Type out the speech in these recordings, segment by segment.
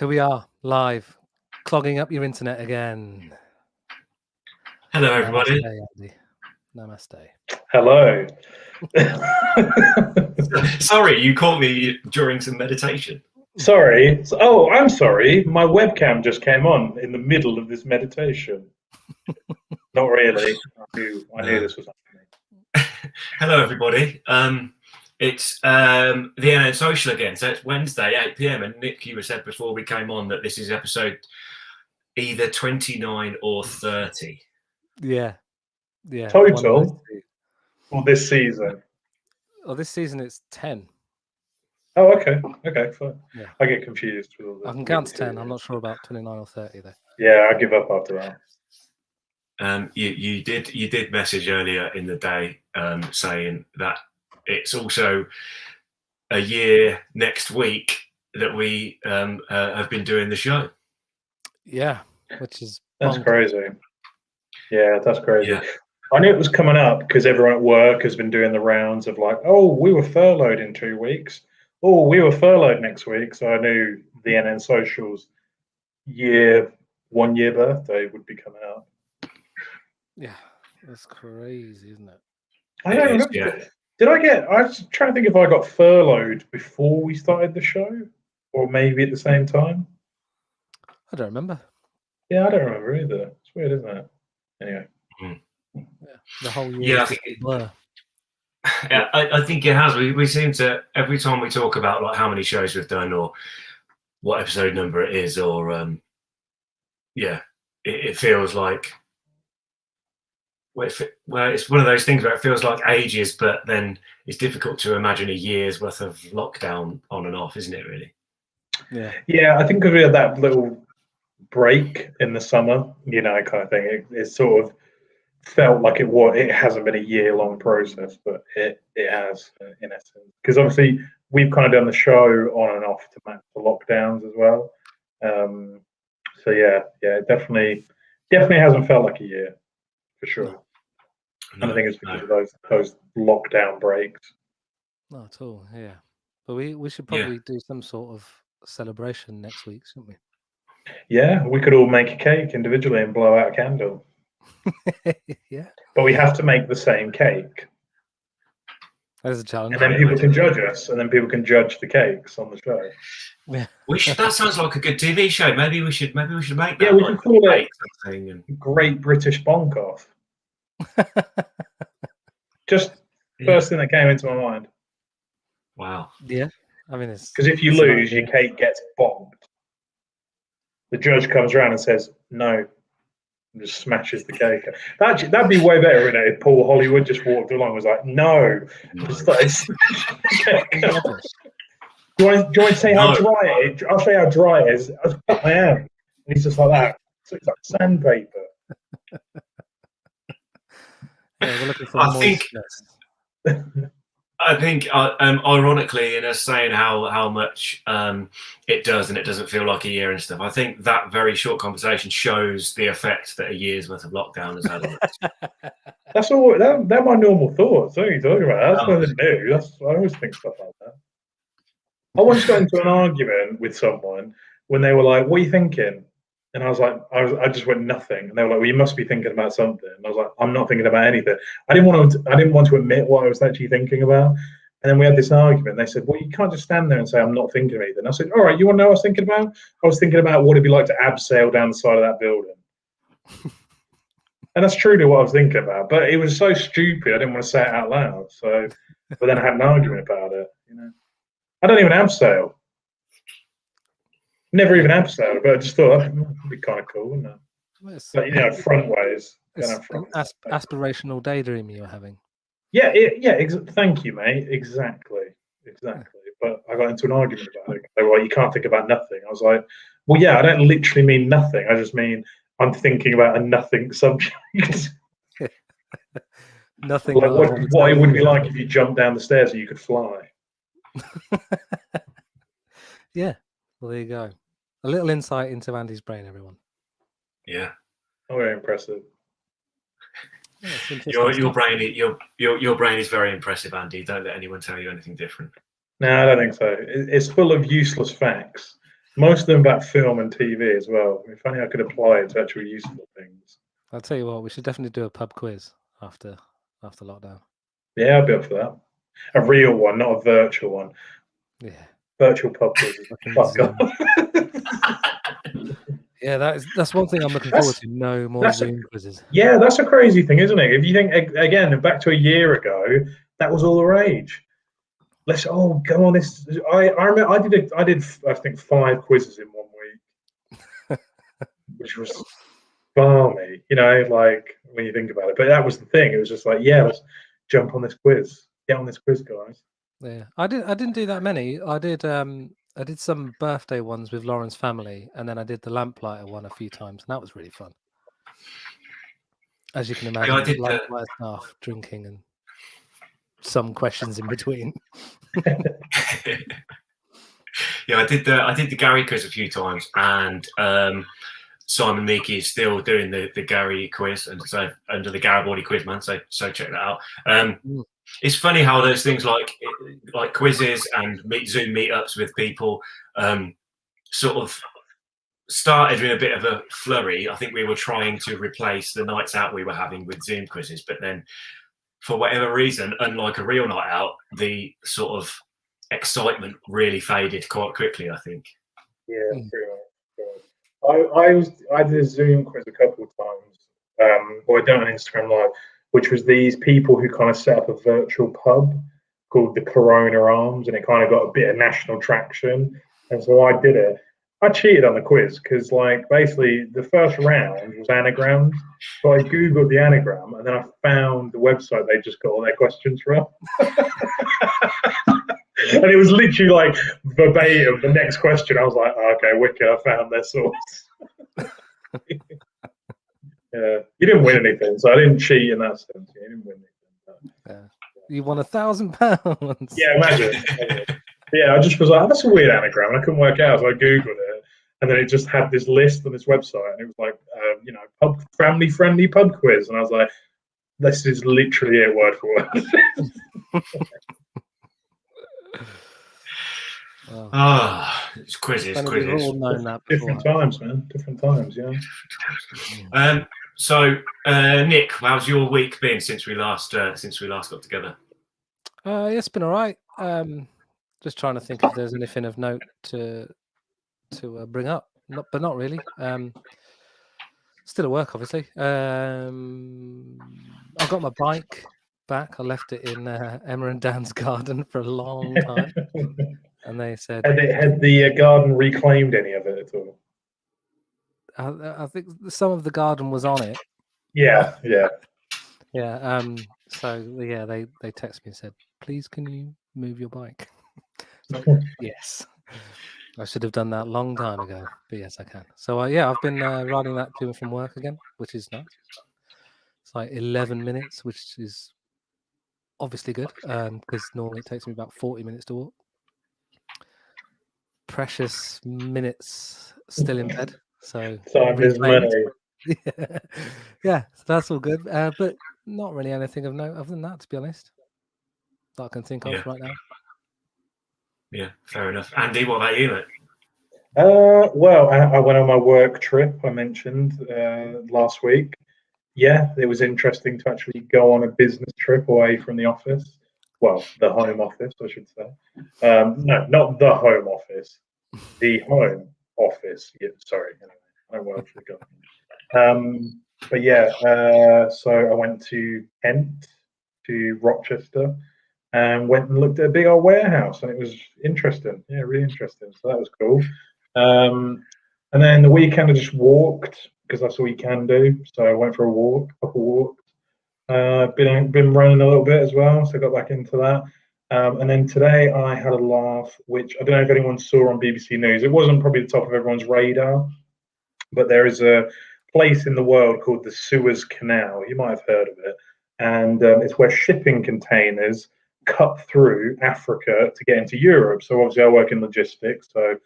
Here we are, live, clogging up your internet again. Hello, everybody. Namaste, Andy. Namaste. Hello. Sorry, you caught me during some meditation. Sorry. Oh, I'm sorry. My webcam just came on in the middle of this meditation. Not really. I knew this was happening. Hello, everybody. It's the NN Social again. So it's Wednesday, 8 p.m. And Nick, you said before we came on that this is episode either 29 or 30. Yeah. Total? For this season? Oh, this season it's 10. Oh, okay. Okay, fine. Yeah. I get confused with all this. I can count to 10. I'm not sure about 29 or 30 though. Yeah, I give up after that. You did message earlier in the day saying that it's also a year next week that we have been doing the show. Yeah, which is that's bonkers. crazy. Yeah, that's crazy. Yeah. I knew it was coming up because everyone at work has been doing the rounds of like, oh, we were furloughed in 2 weeks. Oh, we were furloughed next week. So I knew the NN Socials 1 year birthday would be coming up. Yeah, that's crazy, isn't it? I don't remember. Yeah. I was trying to think if I got furloughed before we started the show or maybe at the same time. I don't remember. Yeah, I don't remember either. It's weird, isn't it? Anyway. Yeah, the whole year. Yeah, I think it has. We seem to, every time we talk about like how many shows we've done or what episode number it is, or it feels like it's one of those things where it feels like ages, but then it's difficult to imagine a year's worth of lockdown on and off, isn't it? Really? Yeah, I think because we had that little break in the summer, kind of thing. It sort of felt like it hasn't been a year-long process, but it has in essence. Because obviously we've kind of done the show on and off to match the lockdowns as well. So it definitely hasn't felt like a year for sure. And I think it's because of those lockdown breaks. Not at all. Yeah, but we should probably do some sort of celebration next week, shouldn't we? Yeah, we could all make a cake individually and blow out a candle. Yeah, but we have to make the same cake. That is a challenge. And then people can judge us, and then people can judge the cakes on the show. Yeah, that sounds like a good TV show. Maybe we should make that. Yeah, we can call it something. Great British Bonk Off. Just first thing that came into my mind. Wow. Yeah, I mean, it's because if you lose, your cake gets bonked. The judge comes around and says no. And just smashes the cake. That'd be way better, wouldn't it? If Paul Hollywood just walked along and was like, no. Just like, do you want to say how dry it is? I'll show you how dry it is. I am. And he's just like that. So it's like sandpaper. Yeah, we're looking for I think, ironically, in us saying how much it does and it doesn't feel like a year and stuff, I think that very short conversation shows the effect that a year's worth of lockdown has had on us. That's all. They're my normal thoughts. What are you talking about? That's nothing new. I always think stuff like that. I once got into an argument with someone when they were like, "What are you thinking?" And I was like, I just went nothing. And they were like, "Well, you must be thinking about something." And I was like, "I'm not thinking about anything." I didn't want to admit what I was actually thinking about. And then we had this argument. They said, "Well, you can't just stand there and say I'm not thinking of anything." I said, "All right, you want to know what I was thinking about? I was thinking about what it'd be like to abseil down the side of that building." And that's truly what I was thinking about. But it was so stupid, I didn't want to say it out loud. So, but then I had an argument about it. I don't even abseil. Never even abseiled, but I just thought that would be kind of cool, wouldn't it? But, front ways. It's an aspirational daydream you're having. Yeah, thank you, mate. Exactly. But I got into an argument about it. They were like, "You can't think about nothing." I was like, "Well, yeah, I don't literally mean nothing. I just mean I'm thinking about a nothing subject." Nothing. Like what it would be like if you jumped down the stairs and you could fly. Yeah. Well, there you go. A little insight into Andy's brain, everyone. Yeah. Oh, very impressive. Yeah, your brain is very impressive, Andy. Don't let anyone tell you anything different. No, I don't think so. It's full of useless facts Most of them about film and TV as well. If only I could apply it to actually useful things. I'll tell you what, we should definitely do a pub quiz after lockdown. Yeah, I'll be up for that. A real one, not a virtual one. Yeah. Virtual pub quiz. Fuck off. Yeah, that's one thing I'm looking forward to. No more Zoom quizzes. Yeah, that's a crazy thing, isn't it? If you think again back to a year ago, that was all the rage. Let's go on this. I remember I did I think 5 quizzes in 1 week, which was balmy. You know, like when you think about it. But that was the thing. It was just like, yeah, let's jump on this quiz. Get on this quiz, guys. Yeah, I didn't do that many. I did some birthday ones with Lauren's family, and then I did the lamplighter one a few times, and that was really fun. As you can imagine, I did lamplighter staff drinking and some questions in between. Yeah, I did the Gary quiz a few times, and Simon Meeky is still doing the Gary quiz, and so under the Garibaldi quiz, man. So check that out. It's funny how those things like quizzes and Zoom meetups with people sort of started in a bit of a flurry. I think we were trying to replace the nights out we were having with Zoom quizzes, but then for whatever reason, unlike a real night out, the sort of excitement really faded quite quickly, I think. Yeah, pretty much. I did a Zoom quiz a couple of times, or I done an Instagram Live, which was these people who kind of set up a virtual pub called the Corona Arms, and it kind of got a bit of national traction. And so I did it. I cheated on the quiz because, like, basically the first round was anagrams. So I Googled the anagram, and then I found the website they just got all their questions from. And it was literally like verbatim the next question. I was like, oh, okay, wicked, I found their source. Yeah, you didn't win anything, so I didn't cheat in that sense. You didn't win anything. Yeah. You won £1,000. Yeah, imagine. Yeah, I just was like, that's a weird anagram, and I couldn't work it out, so I Googled it, and then it just had this list on this website, and it was like, pub family-friendly pub quiz, and I was like, this is literally it, word for word. It's quizzes. We've all known that before. Different times, man. Different times, yeah. So, Nick, how's your week been since we last got together? Yeah, it's been all right. Just trying to think if there's anything of note to bring up, but not really. Still at work, obviously. I got my bike back. I left it in Emma and Dan's garden for a long time, and they said, had the garden reclaimed any of it at all? I think some of the garden was on it. Yeah. So yeah, they texted me and said, "Please, can you move your bike?" Yes, I should have done that a long time ago, but yes, I can. So yeah, I've been riding that to and from work again, which is nice. It's like 11 minutes, which is obviously good because normally it takes me about 40 minutes to walk. Precious minutes still in bed, so time is money. Yeah, so that's all good, but not really anything of note other than that, to be honest, that I can think of right now. Yeah, fair enough. Andy, what about you, mate? Well, I went on my work trip I mentioned last week. Yeah, it was interesting to actually go on a business trip away from the office. Well, the home office, I should say. No, not the home office. The home office. Yeah, sorry. Anyway, I work for the government. But yeah, so I went to Kent, to Rochester, and went and looked at a big old warehouse, and it was interesting. Yeah, really interesting. So that was cool. And then the weekend I just walked because that's all you can do. So I went for a couple walks. Been running a little bit as well, so I got back into that. And then today I had a laugh, which I don't know if anyone saw on BBC News. It wasn't probably the top of everyone's radar, but there is a place in the world called the Sewers Canal. You might have heard of it. And it's where shipping containers cut through Africa to get into Europe. So obviously I work in logistics, so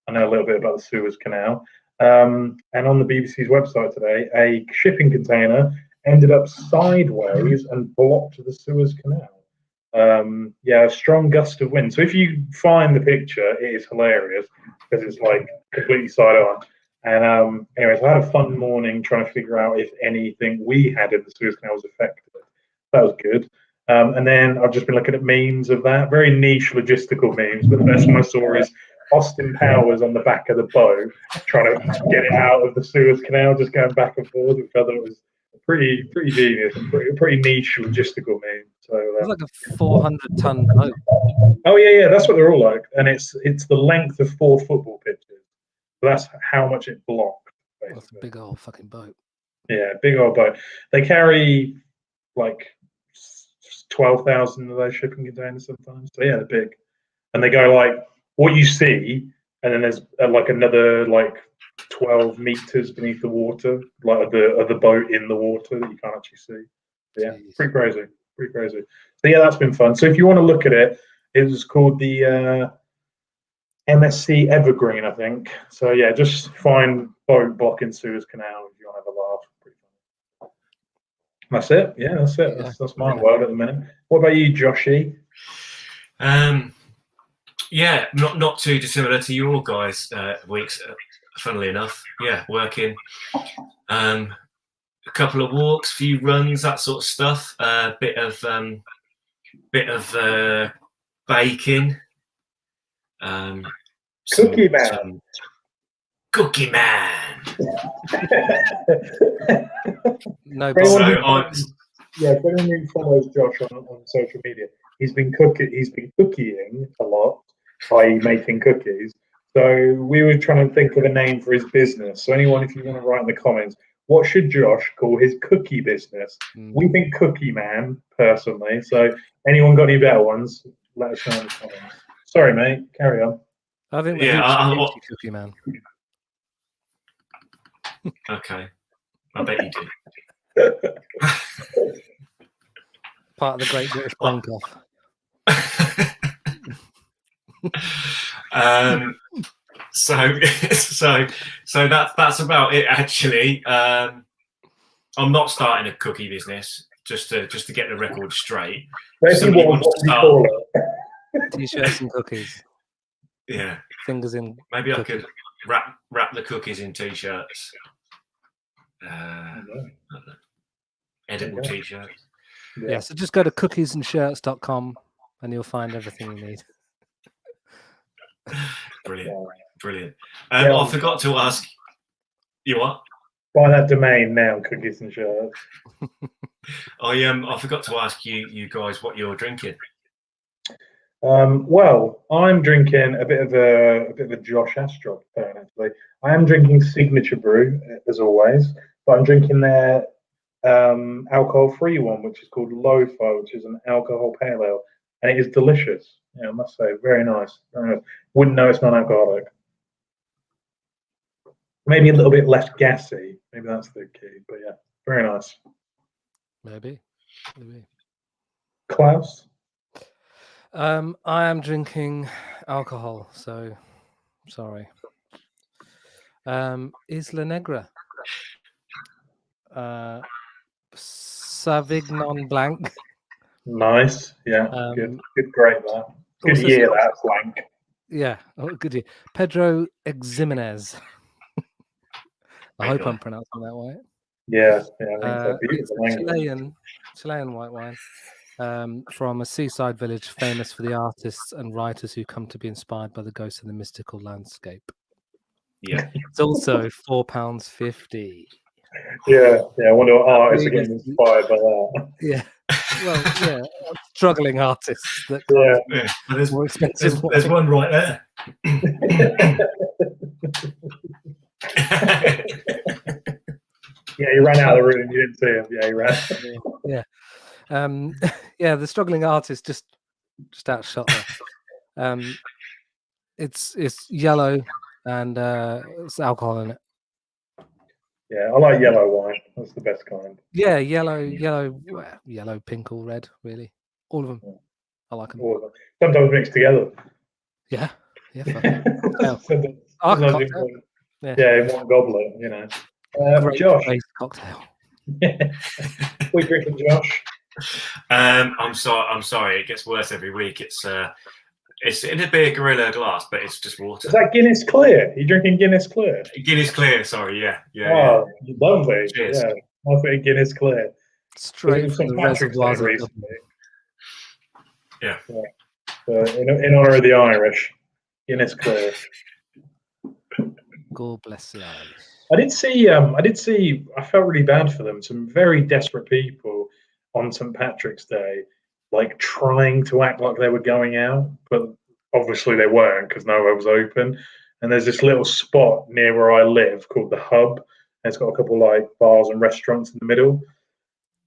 I know a little bit about the Sewers Canal. And on the BBC's website today, a shipping container ended up sideways and blocked the Sewers Canal. Yeah, a strong gust of wind. So if you find the picture, it is hilarious because it's like completely side on. And anyways, I had a fun morning trying to figure out if anything we had in the Suez Canal was affected. That was good. And then I've just been looking at memes of that, very niche logistical memes. But the best one I saw is Austin Powers on the back of the boat trying to get it out of the Suez Canal, just going back and forth, which I thought was pretty genius and pretty niche logistical meme. So It's like a 400-ton boat. oh yeah, that's what they're all like, and it's the length of 4 football pitches. So that's how much it blocked. Basically. That's a big old fucking boat. Yeah, big old boat. They carry like 12,000 of those shipping containers sometimes. So yeah, they're big, and they go like what you see, and then there's like another like 12 meters beneath the water, like of the boat in the water that you can't actually see. Yeah, pretty crazy. So yeah, that's been fun. So if you want to look at it, it was called the MSC Evergreen, I think. So yeah, just find boat blocking Sewers Canal if you want to have a laugh. Pretty fun. That's it. Yeah, that's it. Yeah. That's my world at the minute. What about you, Joshy? Yeah, not too dissimilar to your guys' weeks. Funnily enough, yeah, working. A couple of walks, few runs, that sort of stuff. Bit of baking. Cookie man. Cookie man. No, For anyone problem. if anyone who follows Josh on social media, he's been cooking a lot, i.e. making cookies. So we were trying to think of a name for his business. So anyone, if you want to write in the comments, what should Josh call his cookie business? We think Cookie Man, personally. So anyone got any better ones? Let us know in the comments. Sorry, mate. Carry on. I think Yeah, Cookie Man. Okay, I bet you do. Part of the Great British Bake Off. So that's about it. Actually, I'm not starting a cookie business. Just to get the record straight. Somebody wants to start T-shirts and cookies. Yeah, Fingers in. Maybe cookies. I could wrap the cookies in T-shirts. Edible T-shirts. Yeah, so just go to cookiesandshirts.com and you'll find everything you need. Brilliant. I forgot to ask you what? Buy that domain now, Cookies and Shirts. I forgot to ask you guys what you're drinking. Well, I'm drinking a bit of a Josh Astrop turn, actually. I am drinking Signature Brew as always, but I'm drinking their alcohol-free one, which is called Lo-Fo, which is an alcohol pale ale, and it is delicious. Yeah, I must say, very nice. Wouldn't know it's non-alcoholic. Maybe a little bit less gassy. Maybe that's the key. But yeah, very nice. Maybe. Klaus? I am drinking alcohol, so sorry. Isla Negra. Sauvignon Blanc. Nice. Yeah, good grape there. Good year, that Blanc. Yeah, good year. Pedro Ximenez. I hope I'm pronouncing that right. Yeah, I think so. It's Chilean white wine from a seaside village famous for the artists and writers who come to be inspired by the ghosts of the mystical landscape. Yeah. It's also £4.50. Yeah, I wonder what artists are getting inspired by that. Yeah. Well, yeah, struggling artists that there's more expensive. There's one right there. Yeah, he ran out of the room. You didn't see him. Yeah, he ran. Yeah. The struggling artist just outshot there. It's yellow and it's alcohol in it. Yeah, I like yellow wine. That's the best kind. Yeah, yellow, pink or red, really. All of them. Yeah. I like them. All of them. Sometimes mixed together. Yeah. Yeah, in one goblet, Josh. Cocktail. We drinking, Josh? I'm sorry. It gets worse every week. It's in a beer gorilla glass, but it's just water. Is that Guinness Clear? You drinking Guinness Clear? Guinness Clear. Sorry, yeah. Oh, lovely. Cheers. Yeah, I think Guinness Clear. Straight from the reservoirs of recently. Yeah. In honor of the Irish, Guinness Clear. God bless the Irish. I did see. I felt really bad for them. Some very desperate people on St. Patrick's Day, like trying to act like they were going out, but obviously they weren't because nowhere was open. And there's this little spot near where I live called the Hub. And it's got a couple like bars and restaurants in the middle,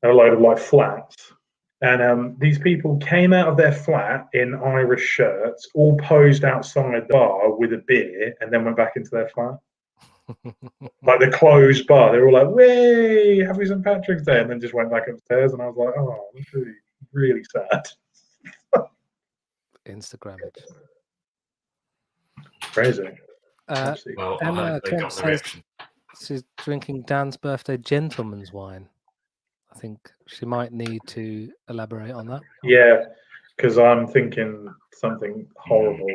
and a load of like flats. And these people came out of their flat in Irish shirts, all posed outside the bar with a beer, and then went back into their flat. Like the closed bar, they were all like, "Way, happy St. Patrick's Day," and then just went back upstairs. And I was like, "Oh, that's really, really sad." Instagram it. Crazy. Well, Emma I hope they got the says reaction. she's drinking Dan's birthday gentleman's wine. I think she might need to elaborate on that. Yeah, because I'm thinking something horrible.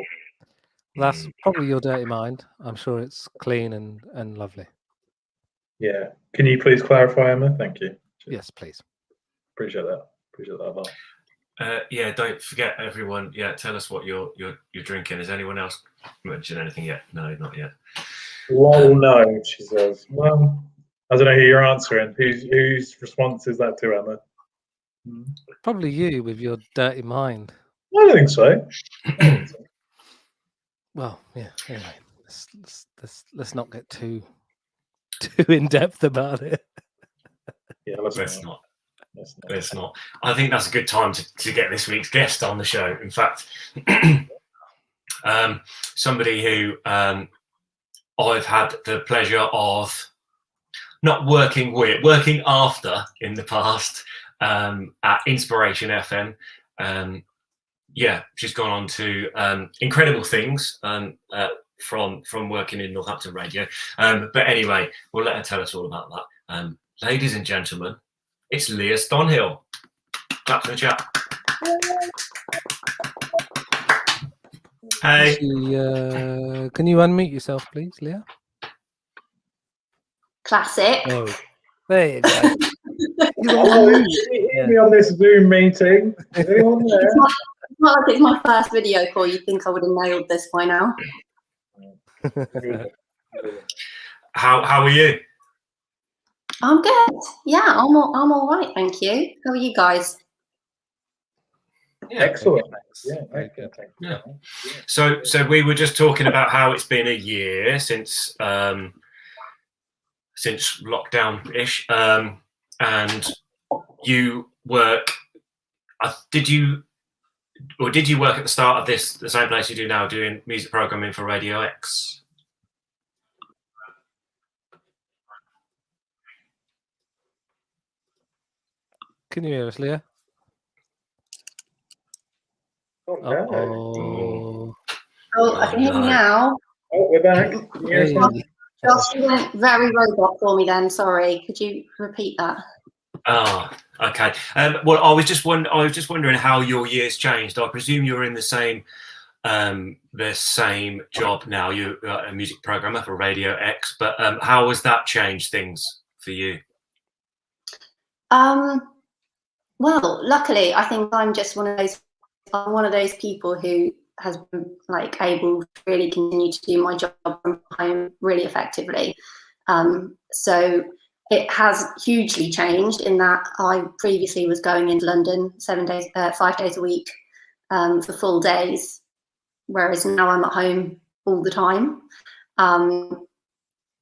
That's probably your dirty mind. I'm sure it's clean and lovely. Yeah. Can you please clarify, Emma? Thank you. Yes, please. Appreciate that. Appreciate that a lot. Yeah, don't forget, everyone. Yeah, tell us what you're drinking. Has anyone else mentioned anything yet? No, not yet. Lol, no, she says. Well, I don't know who you're answering. Whose response is that to, Emma? Probably you with your dirty mind. I don't think so. Well, yeah. Anyway, let's not get too in depth about it. Yeah, Let's not. I think that's a good time to get this week's guest on the show. In fact, somebody who I've had the pleasure of not working with, working after in the past at Inspiration FM. Yeah, she's gone on to incredible things from working in Northampton radio. But anyway, we'll let her tell us all about that. Ladies and gentlemen, it's Lea Stonhill. Clap for the chat. Hey. Can you unmute yourself, please, Leah? Classic. Oh, there you go. Can you hear me on this Zoom meeting? Is anyone there? It's not like it's my first video call. You'd think I would have nailed this by now. How are you? I'm good. Yeah, I'm all right. Thank you. How are you guys? Yeah, Excellent. Yeah, very good. Yeah. So we were just talking about how it's been a year since lockdown-ish, and you work. Did you work at the start of this the same place you do now, doing music programming for Radio X? Can you hear us, Leah? Oh, I can hear you now. we're back. Hey. Josh, you went very robot for me then. Sorry. Could you repeat that? Oh, okay. Well, I was just wondering how your year's changed. I presume you're in the same job now. You're a music programmer for Radio X, but how has that changed things for you? Well, luckily, I think I'm just one of those people who has been able to really continue to do my job from home really effectively. So it has hugely changed in that I previously was going into London 5 days a week for full days, whereas now I'm at home all the time,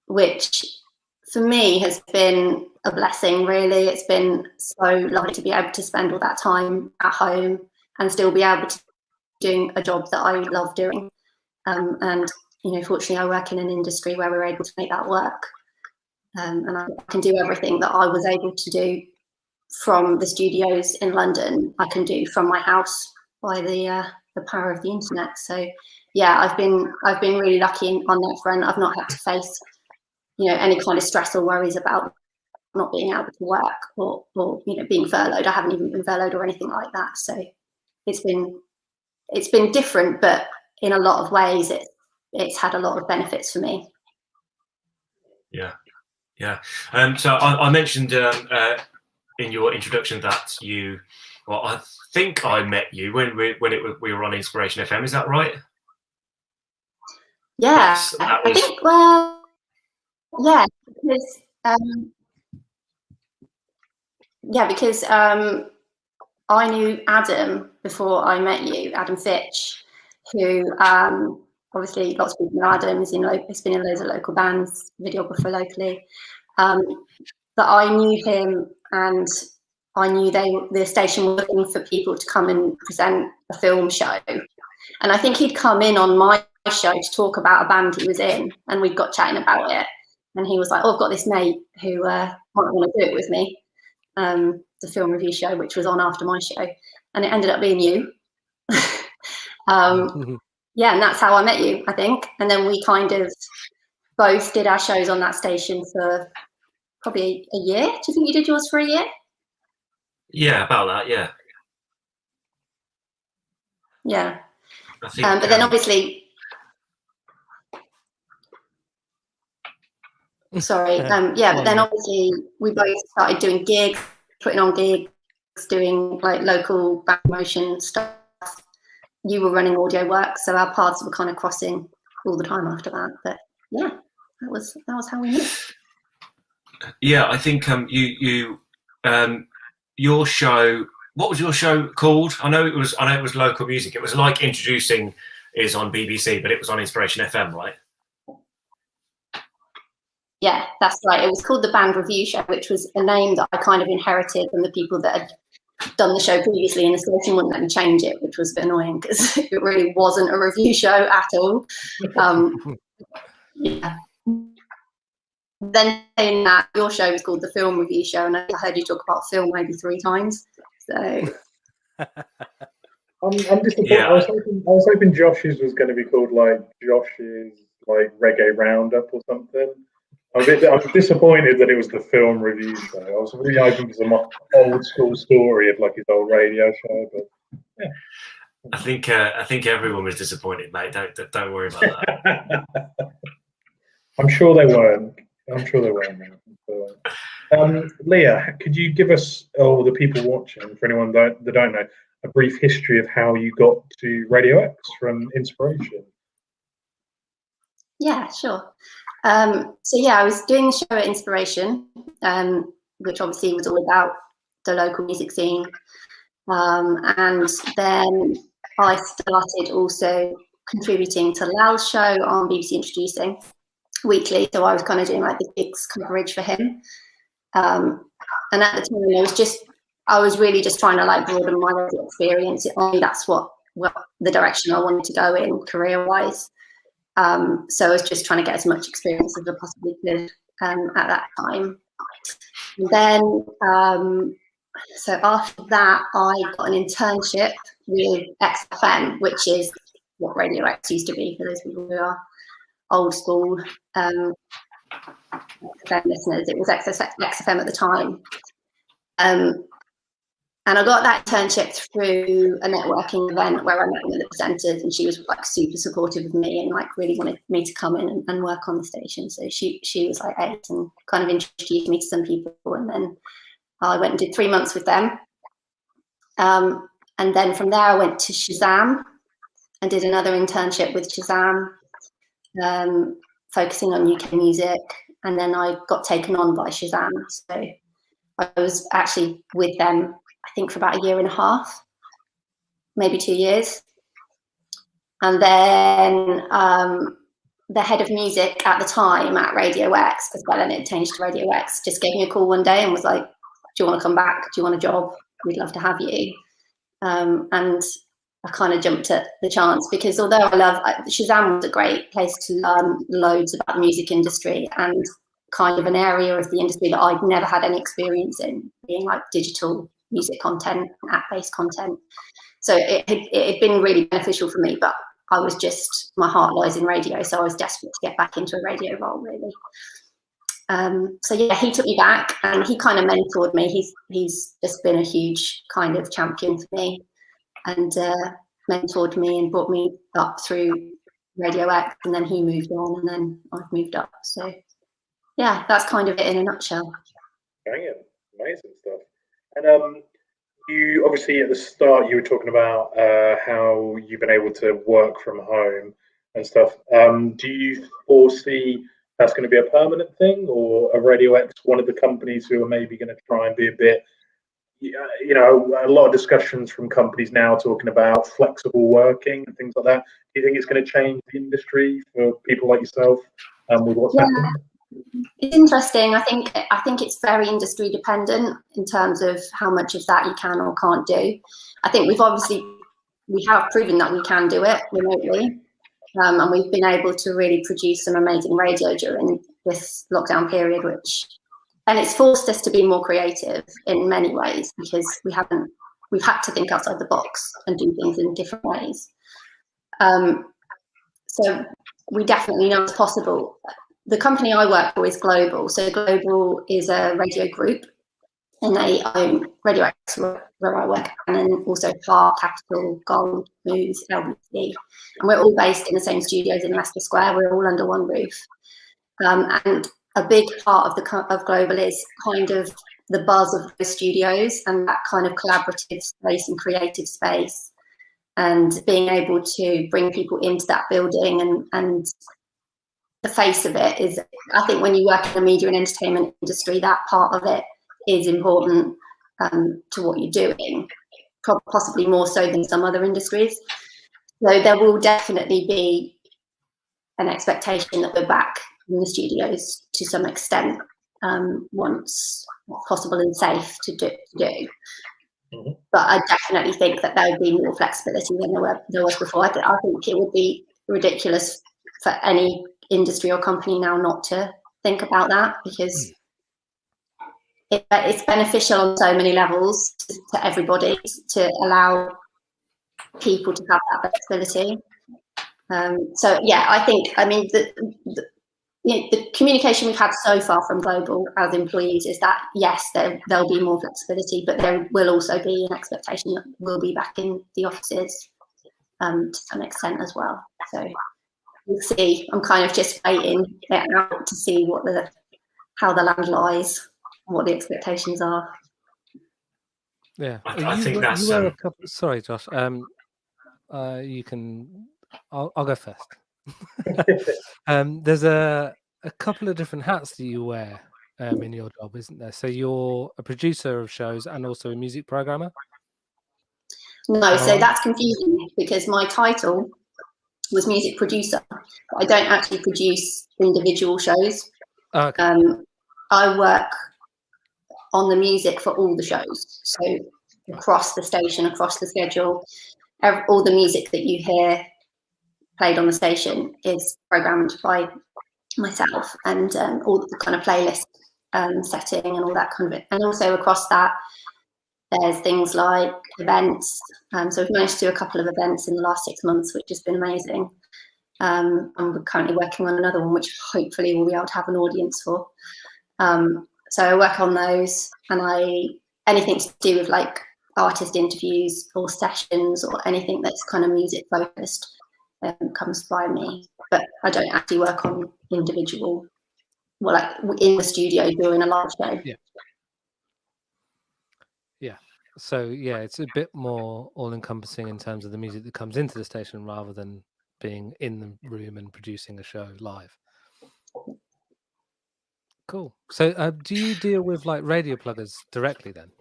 which for me has been a blessing, really. It's been so lovely to be able to spend all that time at home and still be able to doing a job that I love doing. And, fortunately, I work in an industry where we're able to make that work. And I can do everything that I was able to do from the studios in London, I can do from my house by the power of the internet. So, yeah, I've been really lucky on that front. I've not had to face, any kind of stress or worries about not being able to work or being furloughed. I haven't even been furloughed or anything like that. So it's been different, but in a lot of ways it's had a lot of benefits for me. Yeah. So I mentioned in your introduction that I think I met you when we were on Inspiration FM. Is that right? Yeah, I think. Well, yeah, because I knew Adam before I met you, Adam Fitch, who obviously lots of people know Adam. He's been in loads of local bands, videographer locally. But I knew him, and I knew the station were looking for people to come and present a film show. And I think he'd come in on my show to talk about a band he was in, and we got chatting about it. And he was like, "Oh, I've got this mate who might want to do it with me." The film review show, which was on after my show, and it ended up being you. Yeah, and that's how I met you, I think. And then we kind of both did our shows on that station for probably a year. Do you think you did yours for a year? Yeah, about that. Yeah. Yeah. I think, but then obviously, sorry. But then obviously we both started doing gigs, putting on gigs, doing like local back promotion stuff. You were running audio work, so our paths were kind of crossing all the time after that. But yeah, that was how we met. Yeah, I think your show. What was your show called? I know it was local music. It was like Introducing is on BBC, but it was on Inspiration FM, right? Yeah, that's right. It was called the Band Review Show, which was a name that I kind of inherited from the people that had done the show previously, and the station wouldn't let me change it, which was a bit annoying because it really wasn't a review show at all. Yeah. Then saying that, your show was called the Film Review Show, and I heard you talk about film maybe 3 times. So I'm disappointed. Yeah. I was hoping Josh's was going to be called like Josh's like Reggae Roundup or something. I'm disappointed that it was the Film Review Show. I was really hoping for some old school story of like his old radio show, but yeah. I think everyone was disappointed, mate. Don't worry about that. I'm sure they weren't. Lea, could you give us, or the people watching, for anyone that don't know, a brief history of how you got to Radio X from Inspiration? Yeah, sure. So yeah, I was doing the show at Inspiration, which obviously was all about the local music scene. And then I started also contributing to Lal's show on BBC Introducing weekly. So I was kind of doing like the gigs coverage for him. And at the time, I was really just trying to like broaden my radio experience. That's what the direction I wanted to go in career-wise. So I was just trying to get as much experience as I possibly could at that time. And then, so after that, I got an internship with XFM, which is what Radio X used to be for those people who are old school XFM listeners. It was XFM at the time. And I got that internship through a networking event where I met one of the presenters, and she was like super supportive of me and like really wanted me to come in and work on the station. So she was like 8 and kind of introduced me to some people, and then I went and did 3 months with them. And then from there I went to Shazam and did another internship with Shazam, focusing on UK music. And then I got taken on by Shazam. So I was actually with them, I think, for about 1.5 years, maybe 2 years. And then the head of music at the time at Radio X, because by then it changed to Radio X, just gave me a call one day and was like, "Do you want to come back? Do you want a job? We'd love to have you." And I kind of jumped at the chance, because although Shazam was a great place to learn loads about the music industry and kind of an area of the industry that I'd never had any experience in, being like digital music content, app-based content. So it had been really beneficial for me, but I was just, my heart lies in radio, so I was desperate to get back into a radio role, really. So yeah, he took me back and he kind of mentored me. He's just been a huge kind of champion for me, and mentored me and brought me up through Radio X, and then he moved on, and then I've moved up. So yeah, that's kind of it in a nutshell. Brilliant, amazing stuff. And you obviously at the start you were talking about how you've been able to work from home and stuff. Do you foresee that's going to be a permanent thing, or are Radio X one of the companies who are maybe going to try and be a bit, you know, a lot of discussions from companies now talking about flexible working and things like that. Do you think it's going to change the industry for people like yourself with what's happening? It's interesting. I think it's very industry dependent in terms of how much of that you can or can't do. I think we have proven that we can do it remotely. And we've been able to really produce some amazing radio during this lockdown period, and it's forced us to be more creative in many ways, because we've had to think outside the box and do things in different ways. So we definitely know it's possible. The company I work for is Global. So Global is a radio group, and they own Radio X, where I work, and then also Far, Capital, Gold, Moose, LBC. And we're all based in the same studios in Leicester Square. We're all under one roof. And a big part of Global is kind of the buzz of the studios and that kind of collaborative space and creative space, and being able to bring people into that building. And the face of it is, I think when you work in the media and entertainment industry, that part of it is important to what you're doing, possibly more so than some other industries. So there will definitely be an expectation that we're back in the studios to some extent once possible and safe to do. Mm-hmm. But I definitely think that there would be more flexibility than there was before. I think it would be ridiculous for any industry or company now not to think about that, because it's beneficial on so many levels to everybody to allow people to have that flexibility. So yeah, I mean the communication we've had so far from Global as employees is that yes, there'll be more flexibility, but there will also be an expectation that we'll be back in the offices to some extent as well. So we'll see. I'm kind of just waiting it out to see how the land lies, what the expectations are. Yeah, I think that's. Sorry, Josh. You can. I'll go first. There's a couple of different hats that you wear in your job, isn't there? So you're a producer of shows and also a music programmer. No, so that's confusing because my title was music producer, but I don't actually produce individual shows. Okay. I work on the music for all the shows, so across the station, across the schedule, all the music that you hear played on the station is programmed by myself, and all the kind of playlist setting and all that kind of it. And also across that, there's things like events. So we've managed to do a couple of events in the last 6 months, which has been amazing. And we're currently working on another one, which hopefully we'll be able to have an audience for. So I work on those, and anything to do with like artist interviews or sessions or anything that's kind of music focused comes by me. But I don't actually work on individual, like in the studio during a live show. Yeah. Yeah. So yeah, it's a bit more all-encompassing in terms of the music that comes into the station rather than being in the room and producing a show live. Cool. So do you deal with like radio pluggers directly then?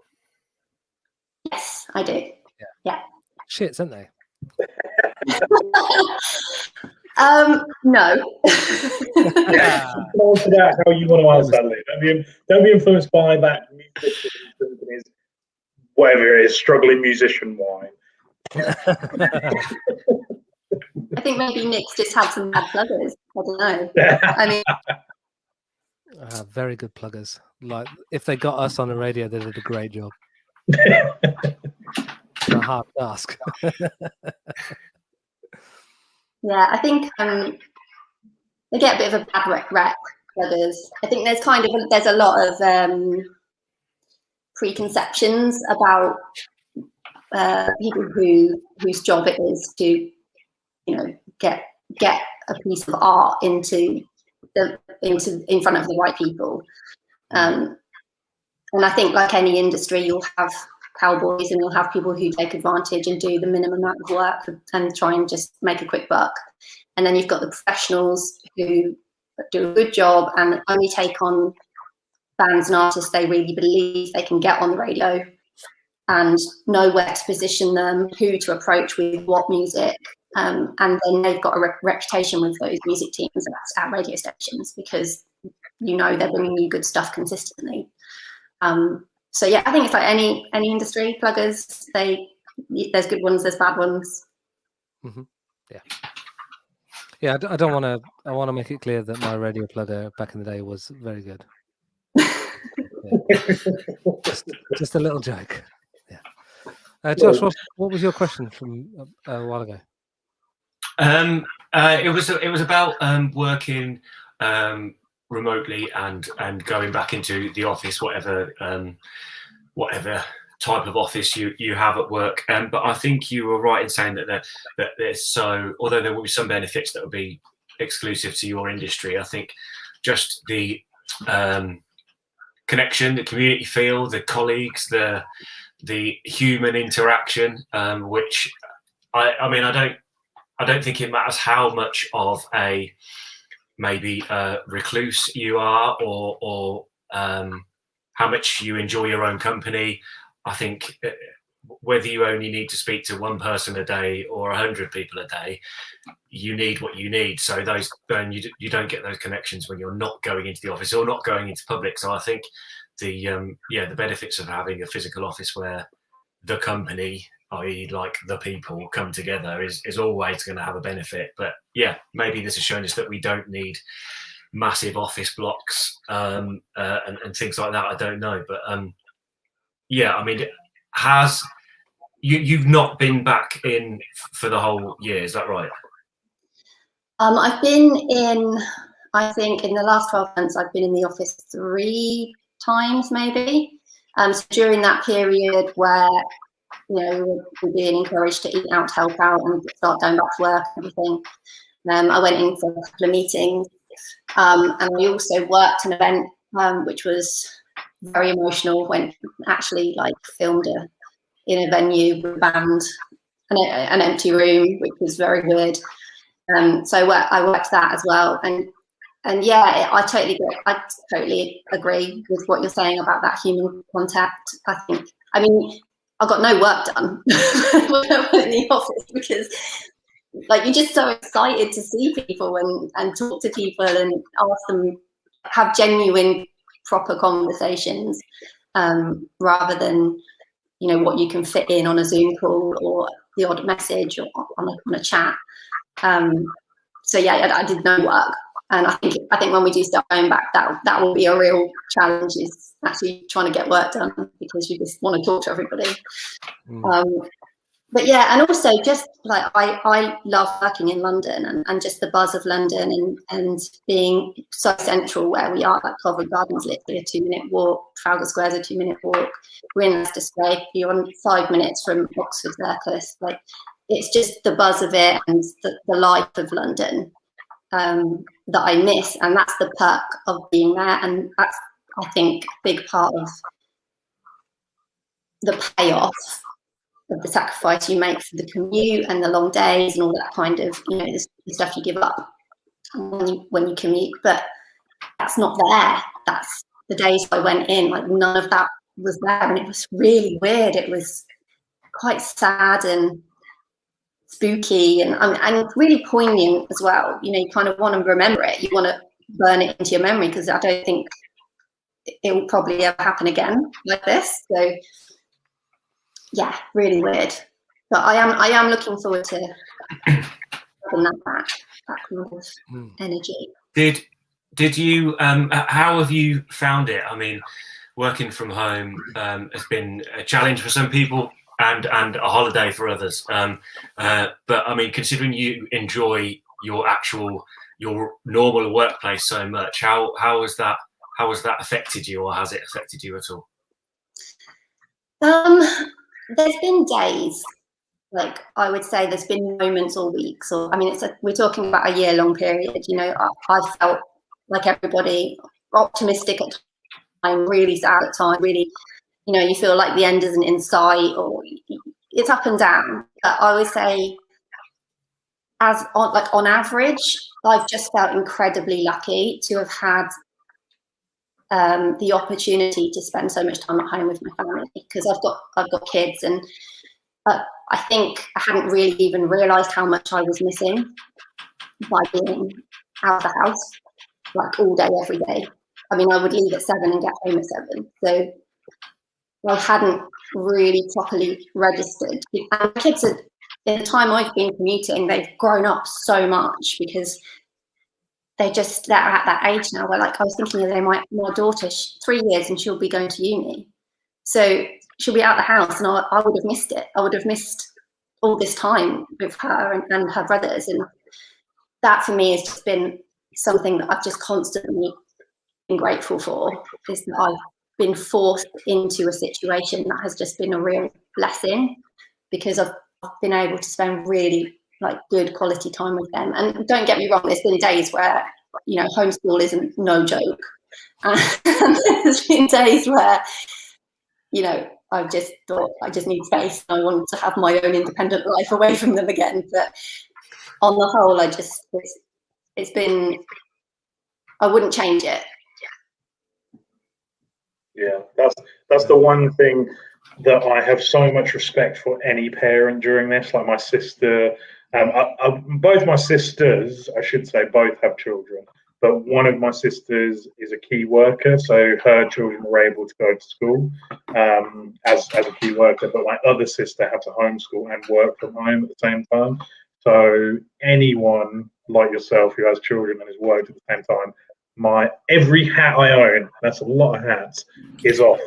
Yes, I do. Yeah. Shits, aren't they? No. Yeah. Answer that how you want to answer that. Don't be influenced by that musician company's whatever it is, struggling musician wine. I think maybe Nick's just had some bad pluggers. I don't know. I mean, very good pluggers. Like if they got us on the radio, they did a great job. It's a hard task. Yeah, I think they get a bit of a bad rep pluggers. I think there's a lot of preconceptions about people whose job it is to, get a piece of art in front of the right people. And I think, like any industry, you'll have cowboys and you'll have people who take advantage and do the minimum amount of work and try and just make a quick buck. And then you've got the professionals who do a good job and only take on bands and artists they really believe they can get on the radio, and know where to position them, who to approach with what music. And then they've got a reputation with those music teams at radio stations, because they're bringing you good stuff consistently. So yeah, I think it's like any industry, pluggers, there's good ones, there's bad ones. Mm-hmm. Yeah, I don't want to. I want to make it clear that my radio plugger back in the day was very good. Just a little joke. Yeah. Josh, what was your question from a while ago? It was about working remotely and going back into the office, whatever type of office you have at work. But I think you were right in saying that there's although there will be some benefits that will be exclusive to your industry, I think just the connection, the community feel, the colleagues, the human interaction, which I don't think it matters how much of a maybe recluse you are, or how much you enjoy your own company. I think whether you only need to speak to one person a day or 100 people a day, you need what you need. So you don't get those connections when you're not going into the office or not going into public. So I think the benefits of having a physical office where the company, i.e. like the people, come together is always going to have a benefit. But yeah, maybe this has shown us that we don't need massive office blocks and things like that. I don't know, but you've not been back in for the whole year, is that right? I've been in, I think in the last 12 months, I've been in the office 3 times maybe. So during that period where we're being encouraged to eat out, to help out, and start going back to work and everything, I went in for a couple of meetings, and I also worked an event which was very emotional, when actually filmed in a venue with a band, an empty room, which was very weird. So I worked that as well, and yeah, I totally agree with what you're saying about that human contact. I got no work done when I was in the office, because you're just so excited to see people and talk to people and ask them, have genuine, proper conversations, rather than what you can fit in on a Zoom call or the odd message or on a chat. So yeah, I did no work, and I think when we do start going back, that will be a real challenge, is actually trying to get work done, because you just want to talk to everybody. But yeah, and also just I love working in London and just the buzz of London and being so central where we are. Covent Garden's literally a 2-minute walk, Trafalgar Square's a 2-minute walk, we're in Leicester Square, you're on 5 minutes from Oxford Circus. It's just the buzz of it and the life of London that I miss, and that's the perk of being there, and that's, I think, a big part of the payoff of the sacrifice you make for the commute and the long days and all that kind of, the stuff you give up when you commute. But that's not there. That's the days I went in, none of that was there, and it was really weird. It was quite sad and spooky and really poignant as well. You kind of want to remember it. You want to burn it into your memory, because I don't think it will probably ever happen again like this. So yeah, really weird. But I am looking forward to having that back, that kind of energy. Did you how have you found it? Working from home has been a challenge for some people and a holiday for others. But considering you enjoy your actual your normal workplace so much. How has that affected you, or has it affected you at all? There's been days, like I would say there's been moments or weeks, or I mean we're talking about a year-long period, you know. I felt like everybody, optimistic at time, really sad at time, really, you know, you feel like the end isn't in sight, or it's up and down. But I would say, on average, I've just felt incredibly lucky to have had the opportunity to spend so much time at home with my family, because I've got kids, and I think I hadn't really even realised how much I was missing by being out of the house, like all day, every day. I mean, I would leave at 7 and get home at 7, so I hadn't really properly registered. And my kids, in the time I've been commuting, they've grown up so much, because they're at that age now where, like, I was thinking the other day, my daughter, 3 years and she'll be going to uni. So she'll be out of the house, and I would have missed it. I would have missed all this time with her and her brothers. And that for me has just been something that I've just constantly been grateful for, is that I've been forced into a situation that has just been a real blessing, because I've been able to spend really, like, good quality time with them. And don't get me wrong, there's been days where, you know, homeschool isn't no joke. And there's been days where, you know, I've just thought I just need space. I want to have my own independent life away from them again. But on the whole, it's been, I wouldn't change it. Yeah, that's the one thing that I have so much respect for any parent during this. Like my sister, both my sisters, I should say, both have children, but one of my sisters is a key worker, so her children were able to go to school as a key worker, but my other sister had to homeschool and work from home at the same time. So anyone like yourself who has children and has worked at the same time, every hat I own, that's a lot of hats, is off,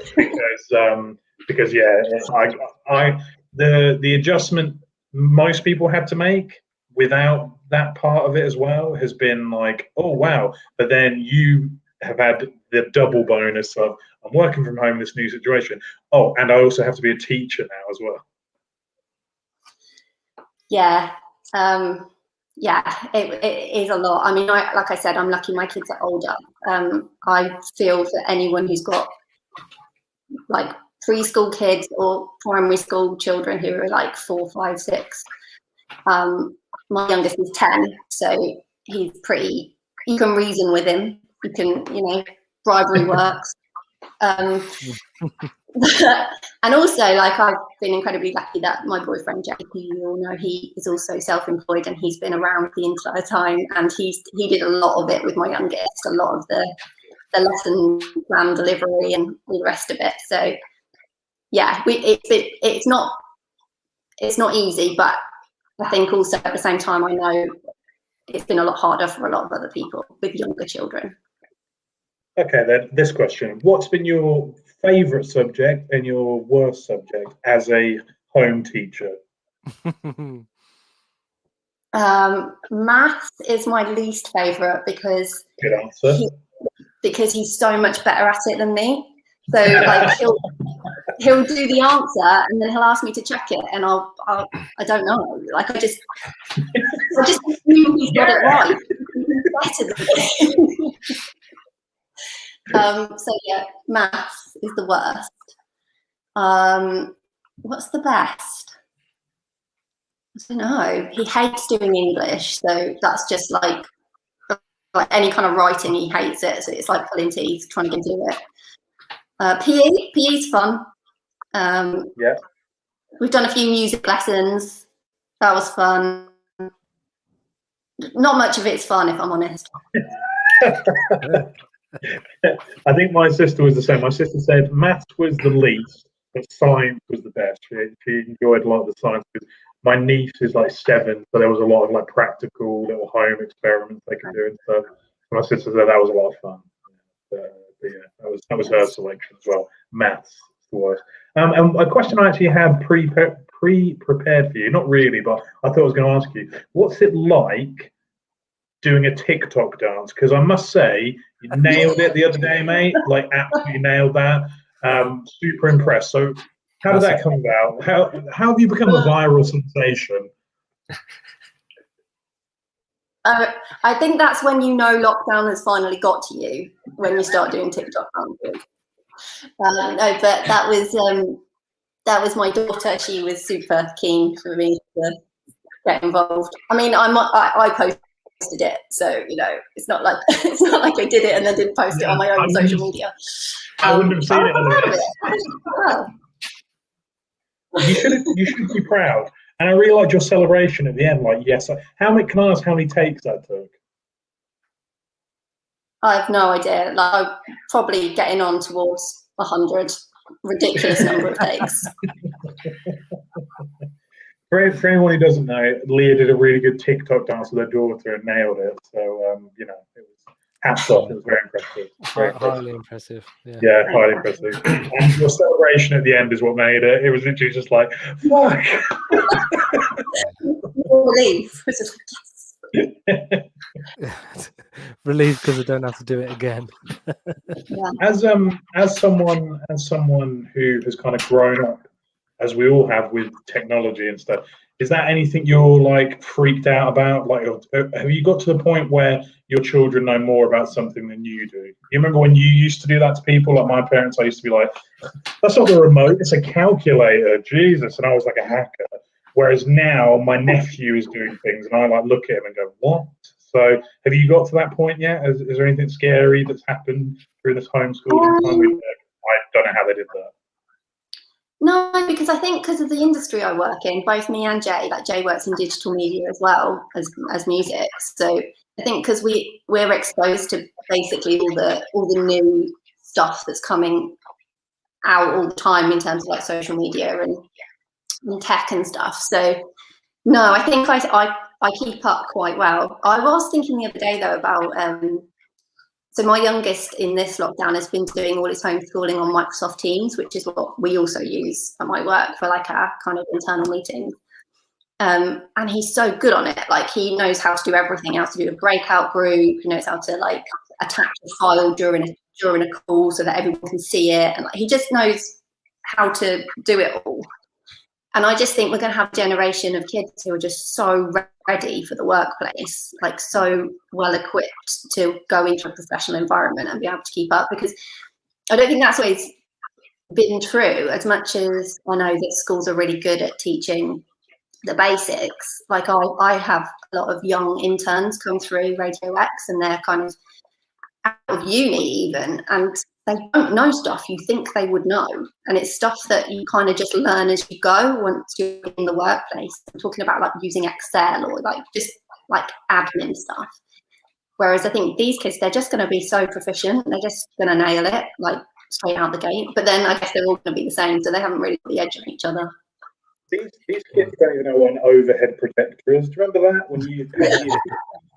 because yeah, the adjustment most people had to make without that part of it as well has been like, oh wow. But then you have had the double bonus of, I'm working from home in this new situation. Oh, and I also have to be a teacher now as well. Yeah. Yeah, it is a lot. I mean, like I said, I'm lucky my kids are older. I feel for anyone who's got, like, preschool kids or primary school children who are like 4, 5, 6. My youngest is 10, so he's pretty, you can reason with him. You can, you know, bribery works. And also, like, I've been incredibly lucky that my boyfriend Jake, who you all know, he is also self-employed, and he's been around the entire time, and he did a lot of it with my youngest, a lot of the lesson plan delivery and all the rest of it. So yeah, it's not easy, but I think also at the same time, I know it's been a lot harder for a lot of other people with younger children. Okay, then this question: what's been your favourite subject and your worst subject as a home teacher? Maths is my least favourite because Good answer. Because he's so much better at it than me. So, like, he'll do the answer and then he'll ask me to check it, and I don't know. Like, I just assume he's got it right. He's better than me. So yeah, maths is the worst. What's the best? I don't know. He hates doing English, so that's just like any kind of writing, he hates it. So it's like pulling teeth trying to get into it. PE's fun. Yeah. We've done a few music lessons. That was fun. Not much of it's fun, if I'm honest. I think my sister was the same. My sister said maths was the least, but science was the best. She enjoyed a lot of the science. My niece is like 7, so there was a lot of like practical little home experiments they could do and stuff. My sister said that was a lot of fun. But yeah, that was her selection as well. Maths is the worst. And a question I actually had pre-prepared for you, not really, but I thought I was going to ask you, what's it like doing a TikTok dance? Because I must say, you nailed it the other day, mate. Like, absolutely nailed that. Super impressed. So, how did that come about? How have you become a viral sensation? I think that's when you know lockdown has finally got to you, when you start doing TikTok dances. No, but that was my daughter. She was super keen for me to get involved. I mean, I posted it, so it's not like I did it and then didn't post it on my own social media. I wouldn't have seen it otherwise. You should be proud. And I really liked your celebration at the end. Like, yes, can I ask how many takes that took? I have no idea. Like, I'm probably getting on towards 100. Ridiculous number of takes. For anyone who doesn't know, Leah did a really good TikTok dance with her daughter and nailed it. So, it was hats off. It was very impressive. Highly impressive. Yeah, highly impressive. And your celebration at the end is what made it. It was literally just like, fuck. Relief. Relief because I don't have to do it again. Yeah. As someone who has kind of grown up, as we all have, with technology and stuff, is that anything you're like freaked out about? Like, have you got to the point where your children know more about something than you do? You remember when you used to do that to people? Like my parents, I used to be like, "That's not the remote; it's a calculator." Jesus, and I was like a hacker. Whereas now, my nephew is doing things, and I like look at him and go, "What?" So, have you got to that point yet? Is there anything scary that's happened through this homeschooling time? I don't know how they did that. No, because I think because of the industry I work in, both me and Jay, like Jay works in digital media as well as music. So I think because we're exposed to basically all the new stuff that's coming out all the time in terms of like social media and tech and stuff. So no, I think I keep up quite well. I was thinking the other day though about so my youngest in this lockdown has been doing all his homeschooling on Microsoft Teams, which is what we also use at my work for like our kind of internal meetings. And he's so good on it. Like he knows how to do everything. He knows how to do a breakout group. He knows how to like attach a file during a call so that everyone can see it. And like, he just knows how to do it all. And I just think we're going to have a generation of kids who are just so ready for the workplace, like so well equipped to go into a professional environment and be able to keep up. Because I don't think that's always been true, as much as I know that schools are really good at teaching the basics. Like I have a lot of young interns come through Radio X and they're kind of out of uni even, and they don't know stuff you think they would know, and it's stuff that you kind of just learn as you go once you're in the workplace. I'm talking about like using Excel or like just like admin stuff, whereas I think these kids, they're just going to be so proficient, they're just going to nail it like straight out the gate. But then I guess they're all going to be the same, so they haven't really got the edge on each other. These kids don't even know what an overhead projector is. Do you remember that when you